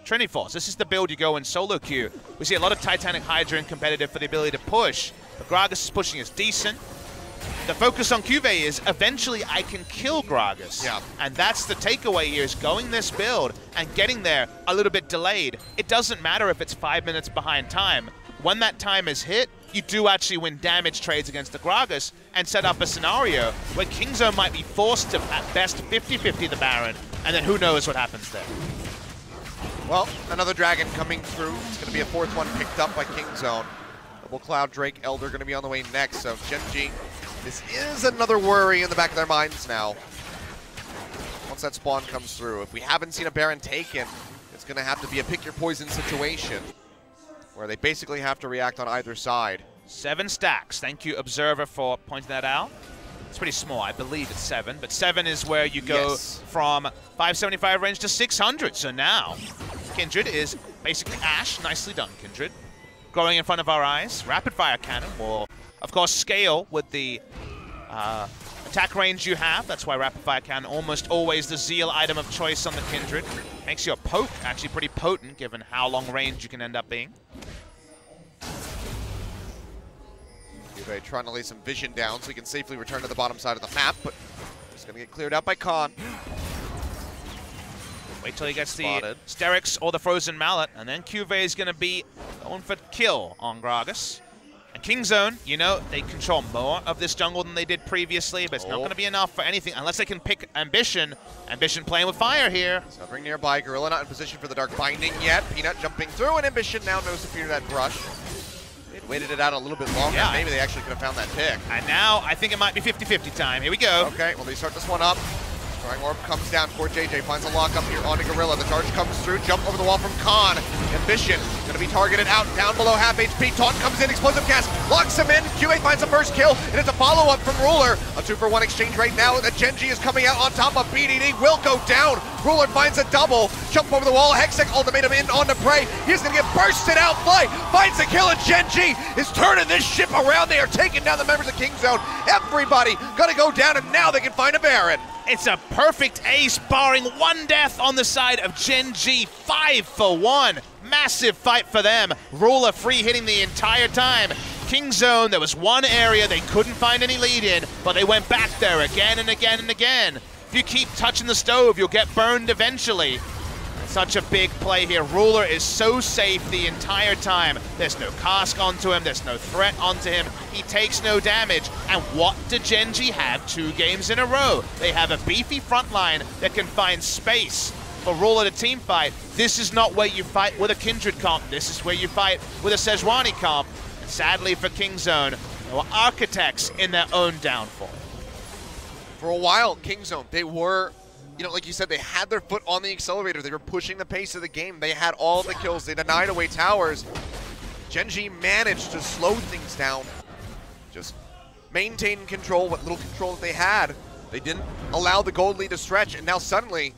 Trinity Force. This is the build you go in solo queue. We see a lot of Titanic Hydra in competitive for the ability to push. But Gragas' pushing is decent. The focus on Cuvée is eventually I can kill Gragas. Yeah. And that's the takeaway here, is going this build and getting there a little bit delayed. It doesn't matter if it's 5 minutes behind time. When that time is hit, you do actually win damage trades against the Gragas and set up a scenario where Kingzone might be forced to, at best, 50-50 the Baron, and then who knows what happens there. Well, another Dragon coming through. It's going to be a 4th one picked up by Kingzone. Double Cloud, Drake, Elder going to be on the way next. So Gen G, this is another worry in the back of their minds now. Once that spawn comes through, if we haven't seen a Baron taken, it's going to have to be a pick your poison situation where they basically have to react on either side. 7 stacks. Thank you, Observer, for pointing that out. It's pretty small. I believe it's 7, but 7 is where you go from 575 range to 600. So now Kindred is basically Ashe. Nicely done, Kindred. Growing in front of our eyes. Rapid fire cannon will, of course, scale with the attack range you have. That's why rapid fire cannon almost always the Zeal item of choice on the Kindred. Makes your poke actually pretty potent given how long range you can end up being. Cuvée trying to lay some vision down so he can safely return to the bottom side of the map, but it's going to get cleared out by Khan. Wait till he gets the Sterix or the Frozen Mallet, and then Cuvée is going to be going for kill on Gragas. And Kingzone, you know, they control more of this jungle than they did previously, but it's not going to be enough for anything unless they can pick Ambition. Ambition playing with fire here. Suffering nearby, Gorilla not in position for the Dark Binding yet. Peanut jumping through, and Ambition now knows to fear that brush. They'd waited it out a little bit longer. Yeah. Maybe they actually could have found that pick. And now I think it might be 50-50 time. Here we go. Okay, well, they start this one up. Throwing Orb comes down. Core JJ finds a lock up here onto Gorilla. The charge comes through. Jump over the wall from Khan. Ambition going to be targeted out. Down below half HP. Taunt comes in. Explosive cast. Locks him in. Q8 finds the first kill. And it's a follow-up from Ruler. A 2-for-1 exchange right now. The Gen G is coming out on top of BDD. Will go down. Ruler finds a double. Jump over the wall. Hextech ultimatum in onto Prey. He's going to get bursted out. Fly finds the kill. And Gen G is turning this ship around. They are taking down the members of Kingzone. Everybody going to go down. And now they can find a Baron. It's a perfect ace, barring one death on the side of Gen G. 5-for-1. Massive fight for them. Ruler free hitting the entire time. Kingzone, there was one area they couldn't find any lead in, but they went back there again and again and again. If you keep touching the stove, you'll get burned eventually. Such a big play here. Ruler is so safe the entire time. There's no cask onto him. There's no threat onto him. He takes no damage. And what do Gen G have 2 games in a row? They have a beefy front line that can find space for Ruler to team fight. This is not where you fight with a Kindred comp. This is where you fight with a Sejuani comp. And sadly for Kingzone, they were architects in their own downfall. For a while, Kingzone, they were, you know, like you said, they had their foot on the accelerator. They were pushing the pace of the game. They had all the kills. They denied away towers. Gen G managed to slow things down. Just maintain control, what little control that they had. They didn't allow the gold lead to stretch, and now suddenly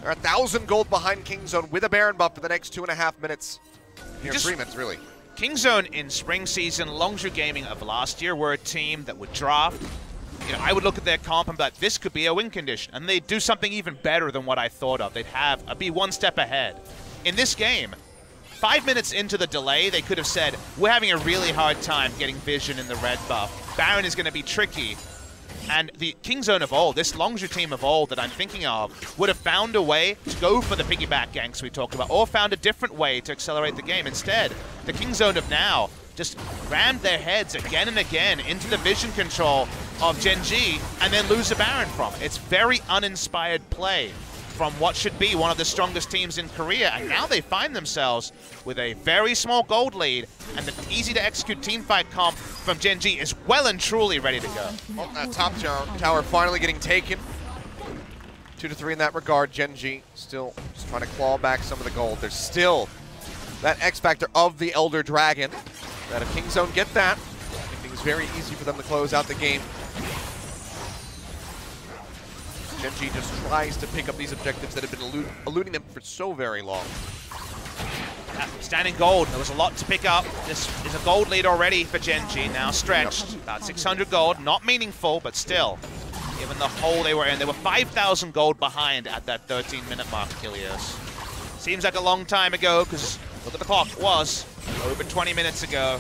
they're 1,000 gold behind Kingzone with a Baron buff for the next 2.5 minutes. Near 3 minutes, really. Kingzone in spring season, Longzhu Gaming of last year, were a team that would draft. You know, I would look at their comp and be like, this could be a win condition. And they'd do something even better than what I thought of. They'd be one step ahead. In this game, 5 minutes into the delay, they could have said, we're having a really hard time getting vision in the red buff. Baron is going to be tricky. And the Kingzone of old, this Longzhu team of old that I'm thinking of, would have found a way to go for the piggyback ganks we talked about, or found a different way to accelerate the game. Instead, the Kingzone of now just rammed their heads again and again into the vision control of Gen G and then lose a Baron from it. It's very uninspired play from what should be one of the strongest teams in Korea, and now they find themselves with a very small gold lead, and the easy-to-execute teamfight comp from Gen G is well and truly ready to go. Well, that top tower finally getting taken. 2-3 in that regard. Gen G still just trying to claw back some of the gold. There's still that X factor of the Elder Dragon. That if Kingzone get that, I think it's very easy for them to close out the game. Gen G just tries to pick up these objectives that have been eluding them for so very long. Yeah, standing gold, there was a lot to pick up. This is a gold lead already for Gen G, now stretched. Yep. About 600 gold, not meaningful, but still. Given the hole they were in, they were 5,000 gold behind at that 13-minute mark, Kilios. Seems like a long time ago, because look at the clock, it was over 20 minutes ago.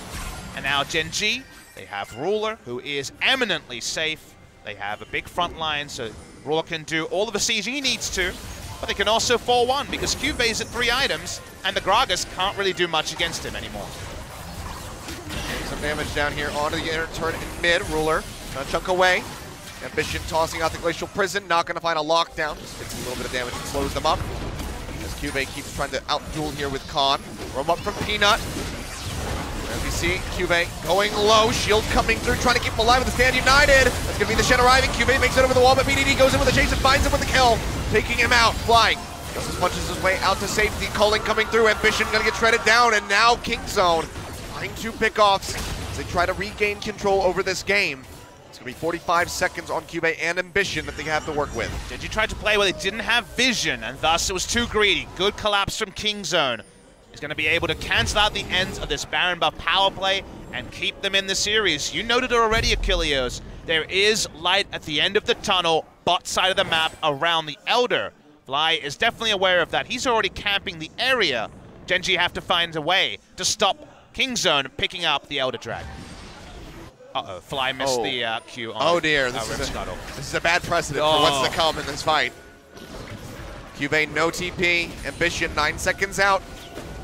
And now Gen G, they have Ruler, who is eminently safe. They have a big front line, so Ruler can do all of the sieging he needs to, but they can also 4-1 because Cubey's at 3 items, and the Gragas can't really do much against him anymore. Some damage down here onto the inner turret in mid. Ruler gonna chunk away. Ambition tossing out the Glacial Prison, not gonna find a lockdown, just gets a little bit of damage and slows them up. As Cubey keeps trying to out-duel here with Khan. Roam up from Peanut. As we see, Cubey going low, shield coming through, trying to keep him alive with the Stand United. That's gonna be the Shen arriving. Cubey makes it over the wall, but BDD goes in with the chase and finds him with the kill, taking him out. Flying. Justice punches his way out to safety. Culling coming through. Ambition gonna get shredded down, and now Kingzone trying 2 pickoffs as they try to regain control over this game. It's gonna be 45 seconds on Cubey and Ambition that they have to work with. Gen G tried to play where they didn't have vision, and thus it was too greedy. Good collapse from Kingzone. Is going to be able to cancel out the ends of this Baron buff power play and keep them in the series. You noted it already, Achilleos. There is light at the end of the tunnel, bot side of the map around the Elder. Fly is definitely aware of that. He's already camping the area. Gen G have to find a way to stop Kingzone picking up the Elder Dragon. Uh-oh, Fly missed the Q on Oh dear, this is a bad precedent for what's to come in this fight. Cubey, no TP. Ambition, 9 seconds out.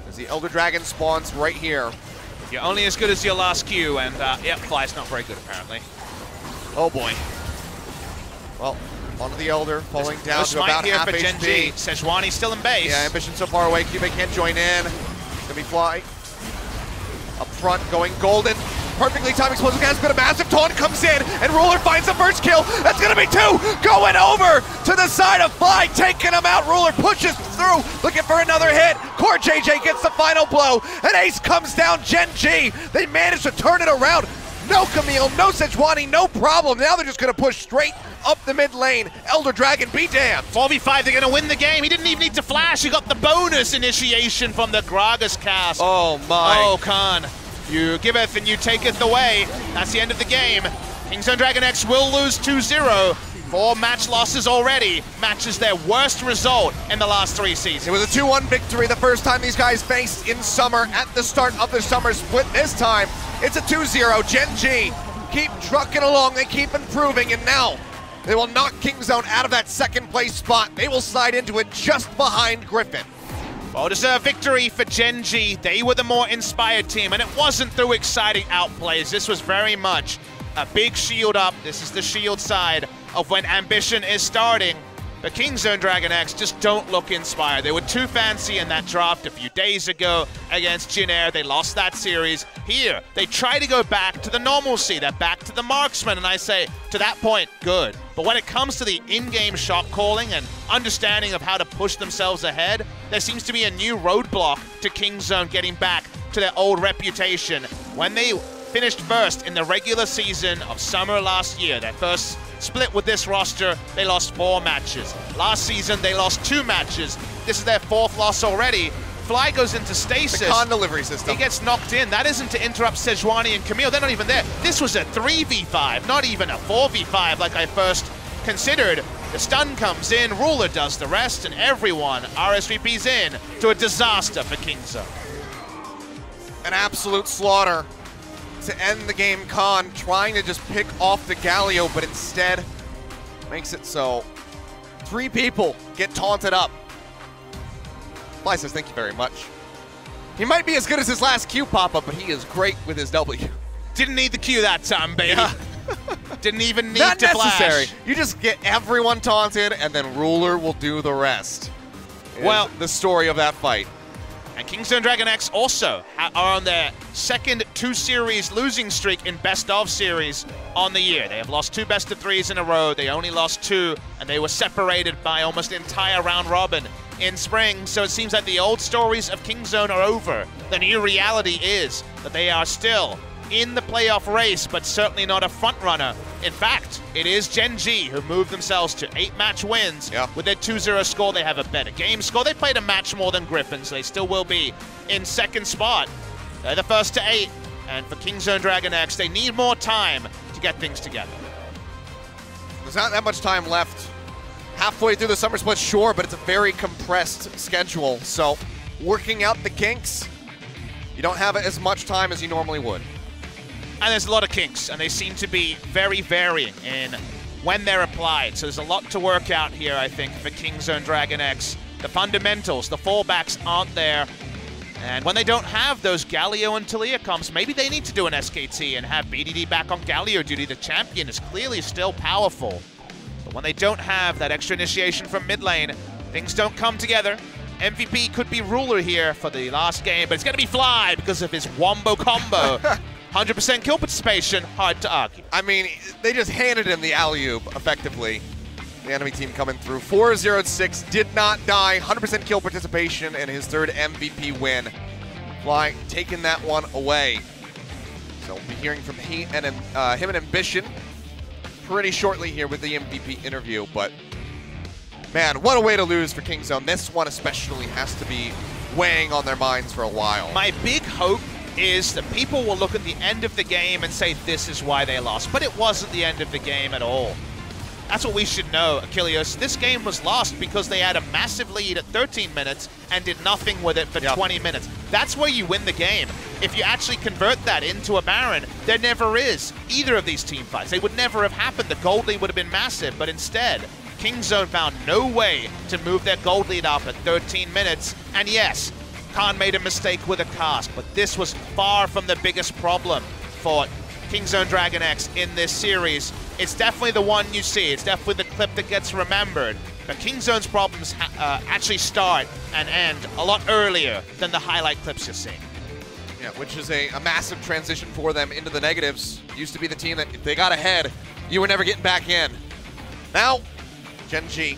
As the Elder Dragon spawns right here. You're only as good as your last Q, and yep, Fly's not very good apparently. Oh boy. Well, onto the Elder, falling down to about half for Gen G. HP. Sejuani's still in base. Yeah, Ambition so far away, Cubey can't join in. It's gonna be Fly. Up front, going golden. Perfectly timed explosive gas, but a massive taunt comes in, and Ruler finds the first kill. That's gonna be 2, going over to the side of Fly, taking him out. Ruler pushes through, looking for another hit. Core JJ gets the final blow, and Ace comes down. Gen G, they manage to turn it around. No Camille, no Sejuani, no problem. Now they're just gonna push straight up the mid lane. Elder Dragon, be damned. 4v5, they're gonna win the game. He didn't even need to flash. He got the bonus initiation from the Gragas cast. Oh my. Oh, Khan. You giveth and you taketh away. That's the end of the game. Kingzone DragonX will lose 2-0. 4 match losses already. Matches their worst result in the last 3 seasons. It was a 2-1 victory the first time these guys faced in summer at the start of the summer split. This time, it's a 2-0. Gen G keep trucking along. They keep improving, and now they will knock Kingzone out of that 2nd place spot. They will slide into it just behind Griffin. Well-deserved victory for Gen G. They were the more inspired team, and it wasn't through exciting outplays. This was very much a big shield up. This is the shield side of when Ambition is starting. But Kingzone DragonX just don't look inspired. They were too fancy in that draft a few days ago against Jin Air. They lost that series. Here, they try to go back to the normalcy. They're back to the marksman, and I say, to that point, good. But when it comes to the in-game shot calling and understanding of how to push themselves ahead, there seems to be a new roadblock to Kingzone getting back to their old reputation. When they finished first in the regular season of summer last year, their first split with this roster, they lost 4 matches. Last season, they lost 2 matches. This is their 4th loss already. Fly goes into stasis. The con delivery system. He gets knocked in. That isn't to interrupt Sejuani and Camille. They're not even there. This was a 3v5, not even a 4v5 like I first considered. The stun comes in, Ruler does the rest, and everyone RSVP's in to a disaster for Kingzone. An absolute slaughter to end the game. Khan trying to just pick off the Galio, but instead makes it so 3 people get taunted up. Fly says thank you very much. He might be as good as his last Q pop-up, but he is great with his W. Didn't need the Q that time, baby. Yeah. Didn't even need Not to necessary. flash. You just get everyone taunted, and then Ruler will do the rest. Well, the story of that fight. And Kingzone DragonX also are on their second 2-series losing streak in best-of series on the year. They have lost 2 best-of-3s in a row. They only lost 2, and they were separated by almost entire round robin in spring. So it seems like the old stories of Kingzone are over. The new reality is that they are still in the playoff race, but certainly not a front-runner. In fact, it is Gen G who moved themselves to 8-match wins. With their 2-0 score, they have a better game score. They played a match more than Griffin, so they still will be in second spot. They're the first to 8, and for Kingzone DragonX, they need more time to get things together. There's not that much time left. Halfway through the summer split, sure, but it's a very compressed schedule. So working out the kinks, you don't have as much time as you normally would. And there's a lot of kinks, and they seem to be very varying in when they're applied. So there's a lot to work out here, I think, for Kingzone DragonX. The fundamentals, the fallbacks aren't there. And when they don't have those Galio and Talia comps, maybe they need to do an SKT and have BDD back on Galio duty. The champion is clearly still powerful. But when they don't have that extra initiation from mid lane, things don't come together. MVP could be Ruler here for the last game, but it's going to be Fly because of his wombo combo. 100% kill participation, hard to argue. I mean, they just handed him the alley-oop, effectively. The enemy team coming through. 4-0-6, did not die. 100% kill participation and his 3rd MVP win. Fly taking that one away. So we'll be hearing from him and Ambition pretty shortly here with the MVP interview. But, man, what a way to lose for Kingzone. This one especially has to be weighing on their minds for a while. My big hope is that people will look at the end of the game and say this is why they lost, but it wasn't the end of the game at all. That's what we should know, Achilles. This game was lost because they had a massive lead at 13 minutes and did nothing with it for 20 minutes. That's where you win the game. If you actually convert that into a Baron, there never is either of these team fights. They would never have happened. The gold lead would have been massive, but instead, Kingzone found no way to move their gold lead up at 13 minutes. And yes, Khan made a mistake with a cast, but this was far from the biggest problem for Kingzone DragonX in this series. It's definitely the one you see. It's definitely the clip that gets remembered. But Kingzone's problems actually start and end a lot earlier than the highlight clips you're seeing. Yeah, which is a massive transition for them into the negatives. Used to be the team that if they got ahead, you were never getting back in. Now, Gen G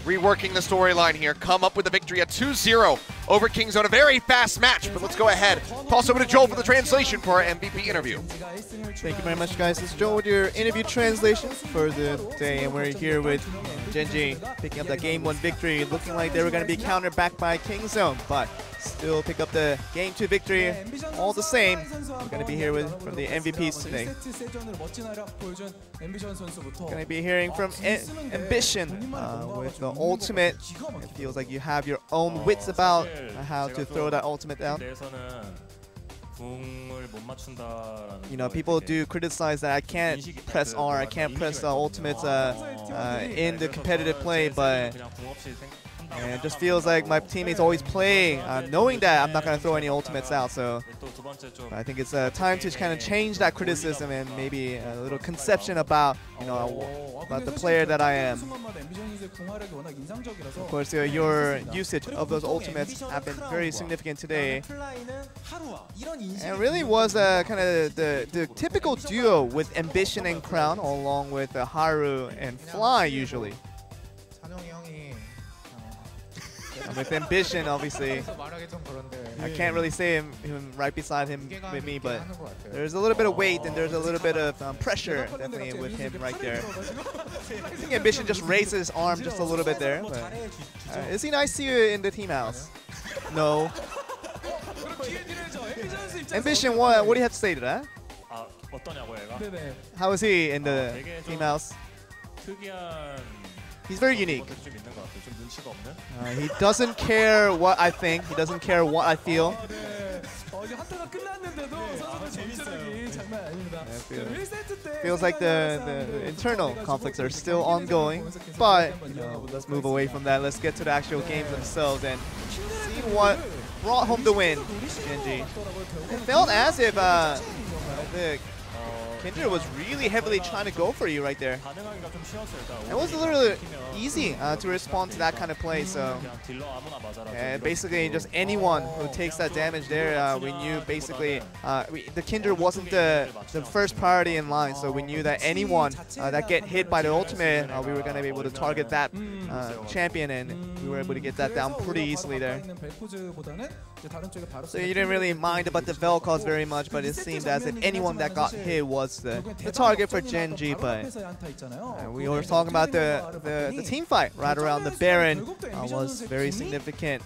reworking the storyline here, come up with a victory at 2-0 over Kingzone. A very fast match, but let's go ahead. Toss over to Joel for the translation for our MVP interview. Thank you very much, guys. It's Joel with your interview translation for the day, and we're here with Gen G picking up that Game 1 victory, looking like they were going to be countered back by Kingzone, but still pick up the Game 2 victory all the same. We're going to be here from the MVPs today. Going to be hearing from Ambition with the ultimate. It feels like you have your own wits about how to throw that ultimate down. You know, people do criticize that I can't press R, I can't press the ultimates in the competitive play, but it just feels like my teammates always play knowing that I'm not going to throw any ultimates out. So I think it's time to kind of change that criticism and maybe a little conception about, you know, about the player that I am. Of course, your usage of those ultimates have been very significant today. And really was kind of the typical duo with Ambition and Crown, along with Haru and Fly usually. With Ambition, obviously, I can't really say him right beside him with me, but there's a little bit of weight and there's a little bit of pressure definitely with him right there. I think Ambition just raised his arm just a little bit there. But, is he nice to you in the team house? No. Ambition, what do you have to say to that? How is he in the team house? He's very unique. He doesn't care what I think. He doesn't care what I feel. Feels like the internal conflicts are still ongoing. But you know, let's move away from that. Let's get to the actual games themselves and see what brought home the win. Gen G. It felt as if the Kindred was really heavily trying to go for you right there. It was a little easy to respond to that kind of play, so basically just anyone who takes that damage there, we knew basically the Kindred wasn't the first priority in line, so we knew that anyone that get hit by the ultimate, we were going to be able to target that champion, and we were able to get that down pretty easily there. So you didn't really mind about the Vel'Koz very much, but it seemed as if anyone that got hit was the target for Gen.G, but we were talking about the team fight right around the Baron was very significant,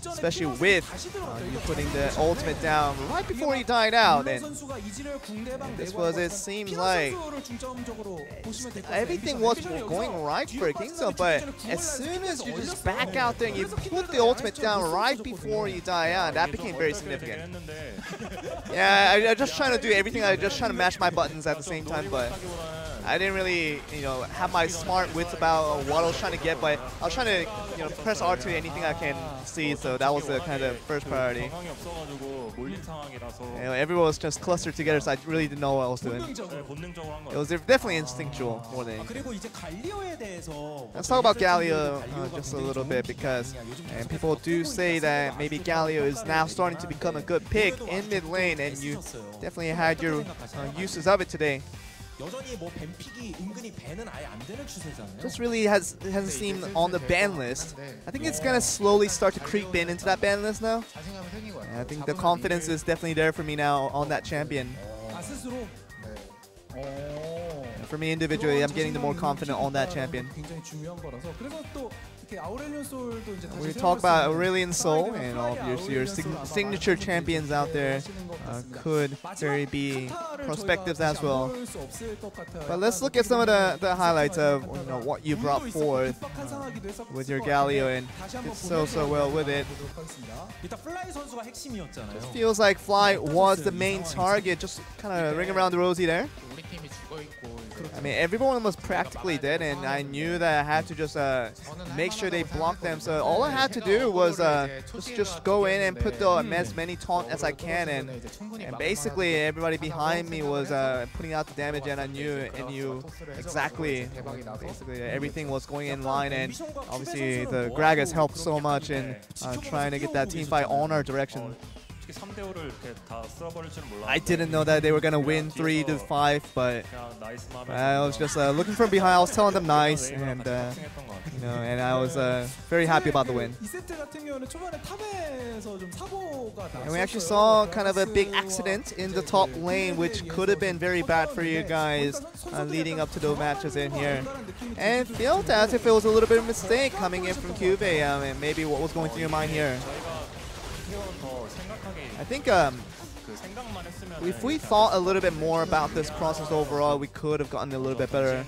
especially with you putting the ultimate down right before he died out, and this was, it seems like everything was going right for Kingzone, but as soon as you just back out there and you put the ultimate down right before you die out, that became very significant. Yeah, I just trying to do everything. I just trying to mash my buttons at the same time, but I didn't really, have my smart wits about what I was trying to get, but I was trying to, press R to anything I can see, so that was the kind of first priority. Everyone was just clustered together, so I really didn't know what I was doing. It was definitely instinctual more than anything. Let's talk about Galio just a little bit, because people do say that maybe Galio is now starting to become a good pick in mid lane, and you definitely had your uses of it today. Just really hasn't seemed on the ban list. I think it's gonna slowly start to creep into that ban list now. And I think the confidence is definitely there for me now on that champion. For me individually, I'm getting the more confident on that champion. We talk about Aurelion Sol and all of your signature champions out there could very be perspectives as well. But let's look at some of the highlights of what you brought forth with your Galio, and did so well with it. Just feels like Fly was the main target, just kind of ring around the rosy there. I mean, everyone was practically dead, and I knew that I had to just make sure they blocked them. So all I had to do was just go in and put as many taunt as I can, and basically everybody behind me was putting out the damage, and I knew exactly. Basically, everything was going in line, and obviously the Gragas helped so much in trying to get that team fight on our direction. I didn't know that they were gonna win 3-5, but I was just looking from behind. I was telling them nice, and and I was very happy about the win. And we actually saw kind of a big accident in the top lane, which could have been very bad for you guys leading up to those matches in here. And it felt as if it was a little bit of a mistake coming in from Cube, and maybe what was going through your mind here. I think if we thought a little bit more about this process overall, we could have gotten a little bit better.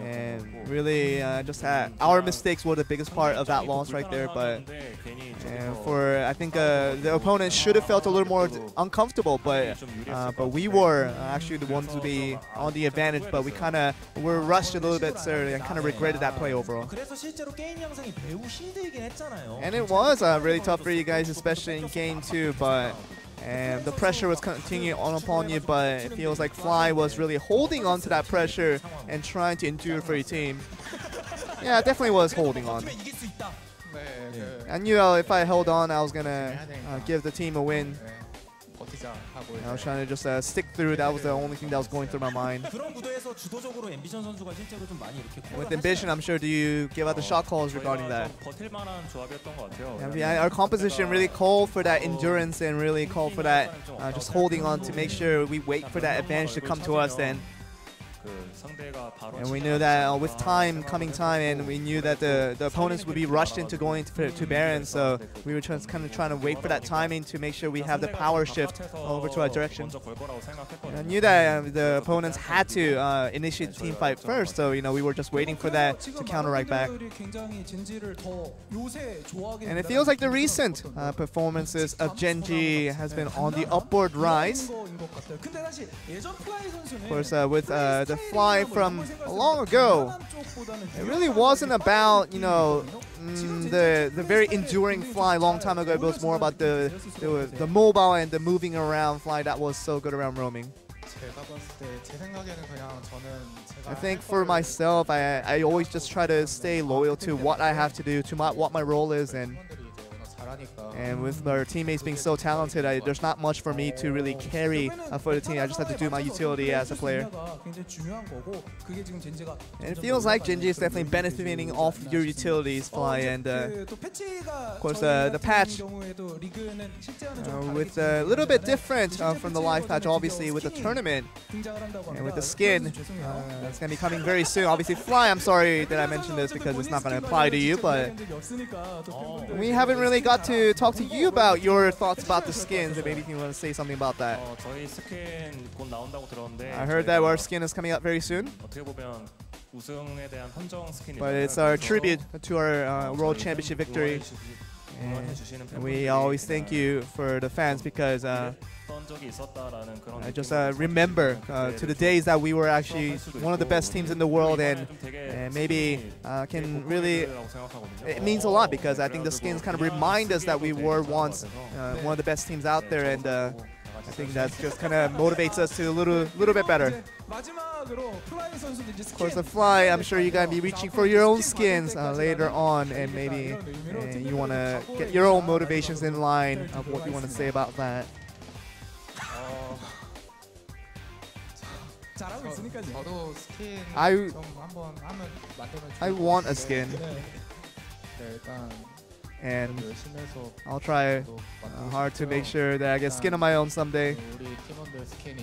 And really, just our mistakes were the biggest part of that loss right there. But I think the opponent should have felt a little more uncomfortable. But we were actually the ones to be on the advantage. But we kind of were rushed a little bit, sir, and kind of regretted that play overall. And it was really tough for you guys, especially in game 2. But and the pressure was continuing on upon you, but it feels like Fly was really holding on to that pressure and trying to endure for your team. Yeah, definitely was holding on. I knew if I held on, I was gonna give the team a win. I was trying to just stick through. That was the only thing that was going through my mind. With Ambition, I'm sure, do you give out the shot calls regarding that? Yeah, our composition really called for that endurance and really called for that just holding on to make sure we wait for that advantage to come to us then. And we knew that with coming time, and we knew that the opponents would be rushed into going to Baron, so we were just kind of trying to wait for that timing to make sure we have the power shift over to our direction. And I knew that the opponents had to initiate the team fight first, so we were just waiting for that to counter right back. And it feels like the recent performances of Gen.G has been on the upward rise. Of course, with the Fly from long ago, it really wasn't about the very enduring Fly long time ago. It was more about the mobile and the moving around Fly that was so good around roaming. I think for myself, I always just try to stay loyal to what I have to do, to what my role is, and with our teammates being so talented, there's not much for me to really carry for the team. I just have to do my utility as a player. And it feels like Gen.G is definitely benefiting off your utilities, Fly, and of course the patch with a little bit different from the live patch, obviously with the tournament and with the skin. It's going to be coming very soon. Obviously, Fly, I'm sorry that I mentioned this because it's not going to apply to you, but we haven't really got to talk to you about your thoughts about the skins, and maybe if you want to say something about that. I heard that our skin is coming out very soon, but it's our tribute to our World Championship victory, and we always thank you for the fans, because I just remember to the days that we were actually one of the best teams in the world, and maybe can really, it means a lot, because I think the skins kind of remind us that we were once one of the best teams out there, and I think that just kind of motivates us to a little bit better. Of course, the Fly, I'm sure you're going to be reaching for your own skins later on, and maybe you want to get your own motivations in line of what you want to say about that. I want a skin, and I'll try hard to make sure that I get skin of my own someday.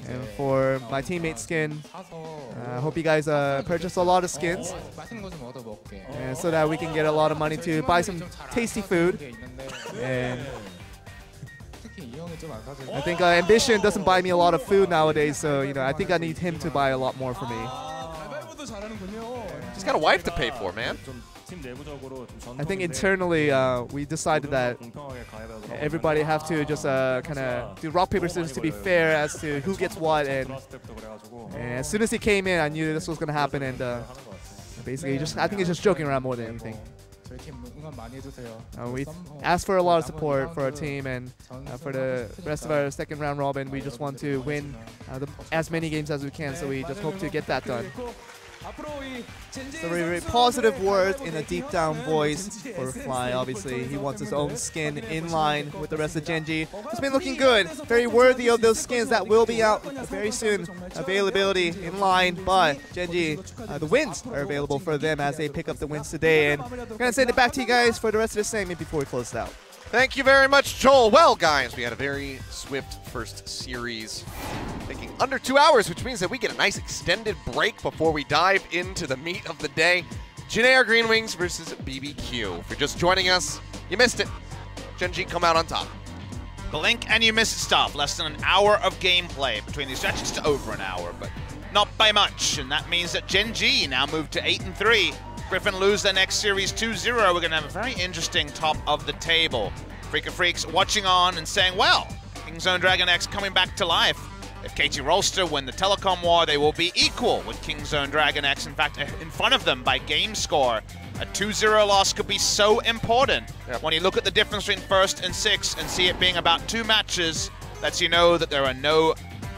And for my teammate's skin, I hope you guys purchase a lot of skins, so that we can get a lot of money to buy some tasty food. And I think Ambition doesn't buy me a lot of food nowadays, so I think I need him to buy a lot more for me. He's got a wife to pay for, man. I think internally we decided that everybody have to just kind of do rock paper scissors to be fair as to who gets what, and as soon as he came in, I knew this was gonna happen, and basically I think he's just joking around more than anything. We asked for a lot of support for our team, and for the rest of our second round robin, we just want to win as many games as we can, so we just hope to get that done. So very positive words in a deep down voice for Fly. Obviously, he wants his own skin in line with the rest of Gen.G. It's been looking good, very worthy of those skins that will be out very soon. Availability in line, but Gen.G, the wins are available for them as they pick up the wins today. And I'm going to send it back to you guys for the rest of the segment before we close it out. Thank you very much, Joel. Well, guys, we had a very swift first series, taking under 2 hours, which means that we get a nice extended break before we dive into the meat of the day. Jin Green Wings versus BBQ. If you're just joining us, you missed it. Gen.G come out on top. Blink and you missed stuff. Less than an hour of gameplay between these. Actually, just over an hour, but not by much. And that means that Gen.G now moved to 8-3. Griffin lose their next series 2-0. We're going to have a very interesting top of the table. FLICKR Freaks watching on and saying, well, Kingzone DragonX coming back to life. If KT Rolster win the Telecom War, they will be equal with Kingzone DragonX. In fact, in front of them by game score. A 2-0 loss could be so important. Yep. When you look at the difference between first and sixth and see it being about 2 matches, lets you know that there are no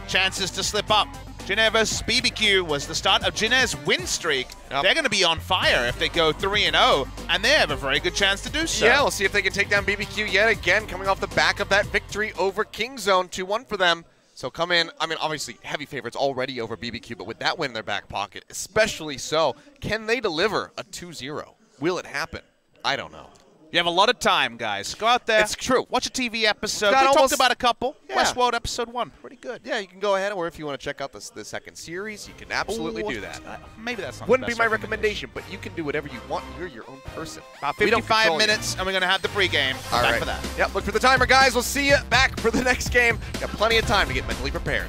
chances to slip up. Jin vs BBQ was the start of Jin's win streak. Yep. They're going to be on fire if they go 3-0, and they have a very good chance to do so. Yeah, we'll see if they can take down BBQ yet again, coming off the back of that victory over Kingzone, 2-1 for them. So come in, I mean, obviously heavy favorites already over BBQ, but with that win in their back pocket, especially so, can they deliver a 2-0? Will it happen? I don't know. You have a lot of time, guys. Go out there. It's true. Watch a TV episode. We talked about a couple. Yeah. Westworld episode 1. Pretty good. Yeah, you can go ahead, or if you want to check out the second series, you can absolutely do that. Maybe that's not Wouldn't be my recommendation, but you can do whatever you want. You're your own person. About 55 minutes, and we're going to have the pregame. All right. For that. Yep, look for the timer, guys. We'll see you back for the next game. Got plenty of time to get mentally prepared.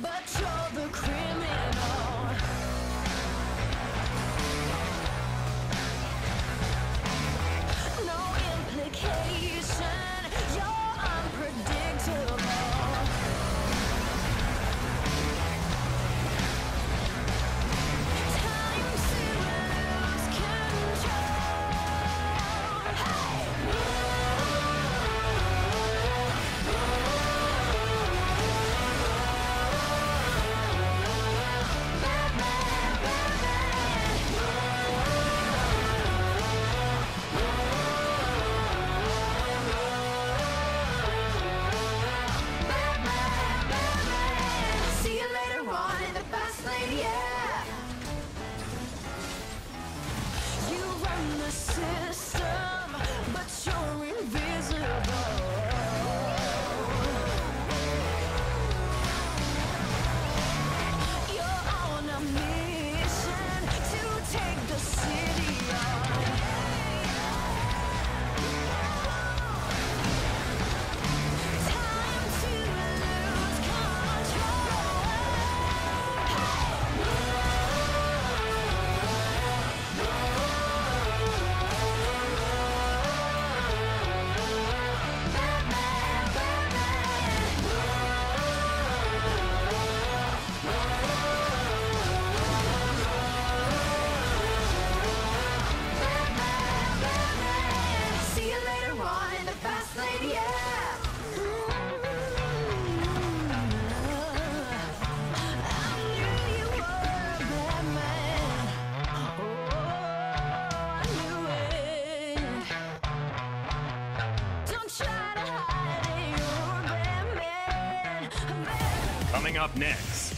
But you're the criminal. No implication. Coming up next,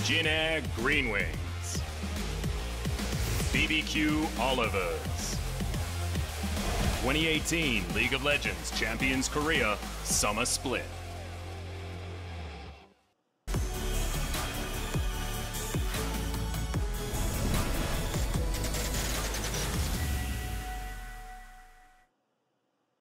Jinag Green Wings, BBQ Olivers, 2018 League of Legends Champions Korea Summer Split.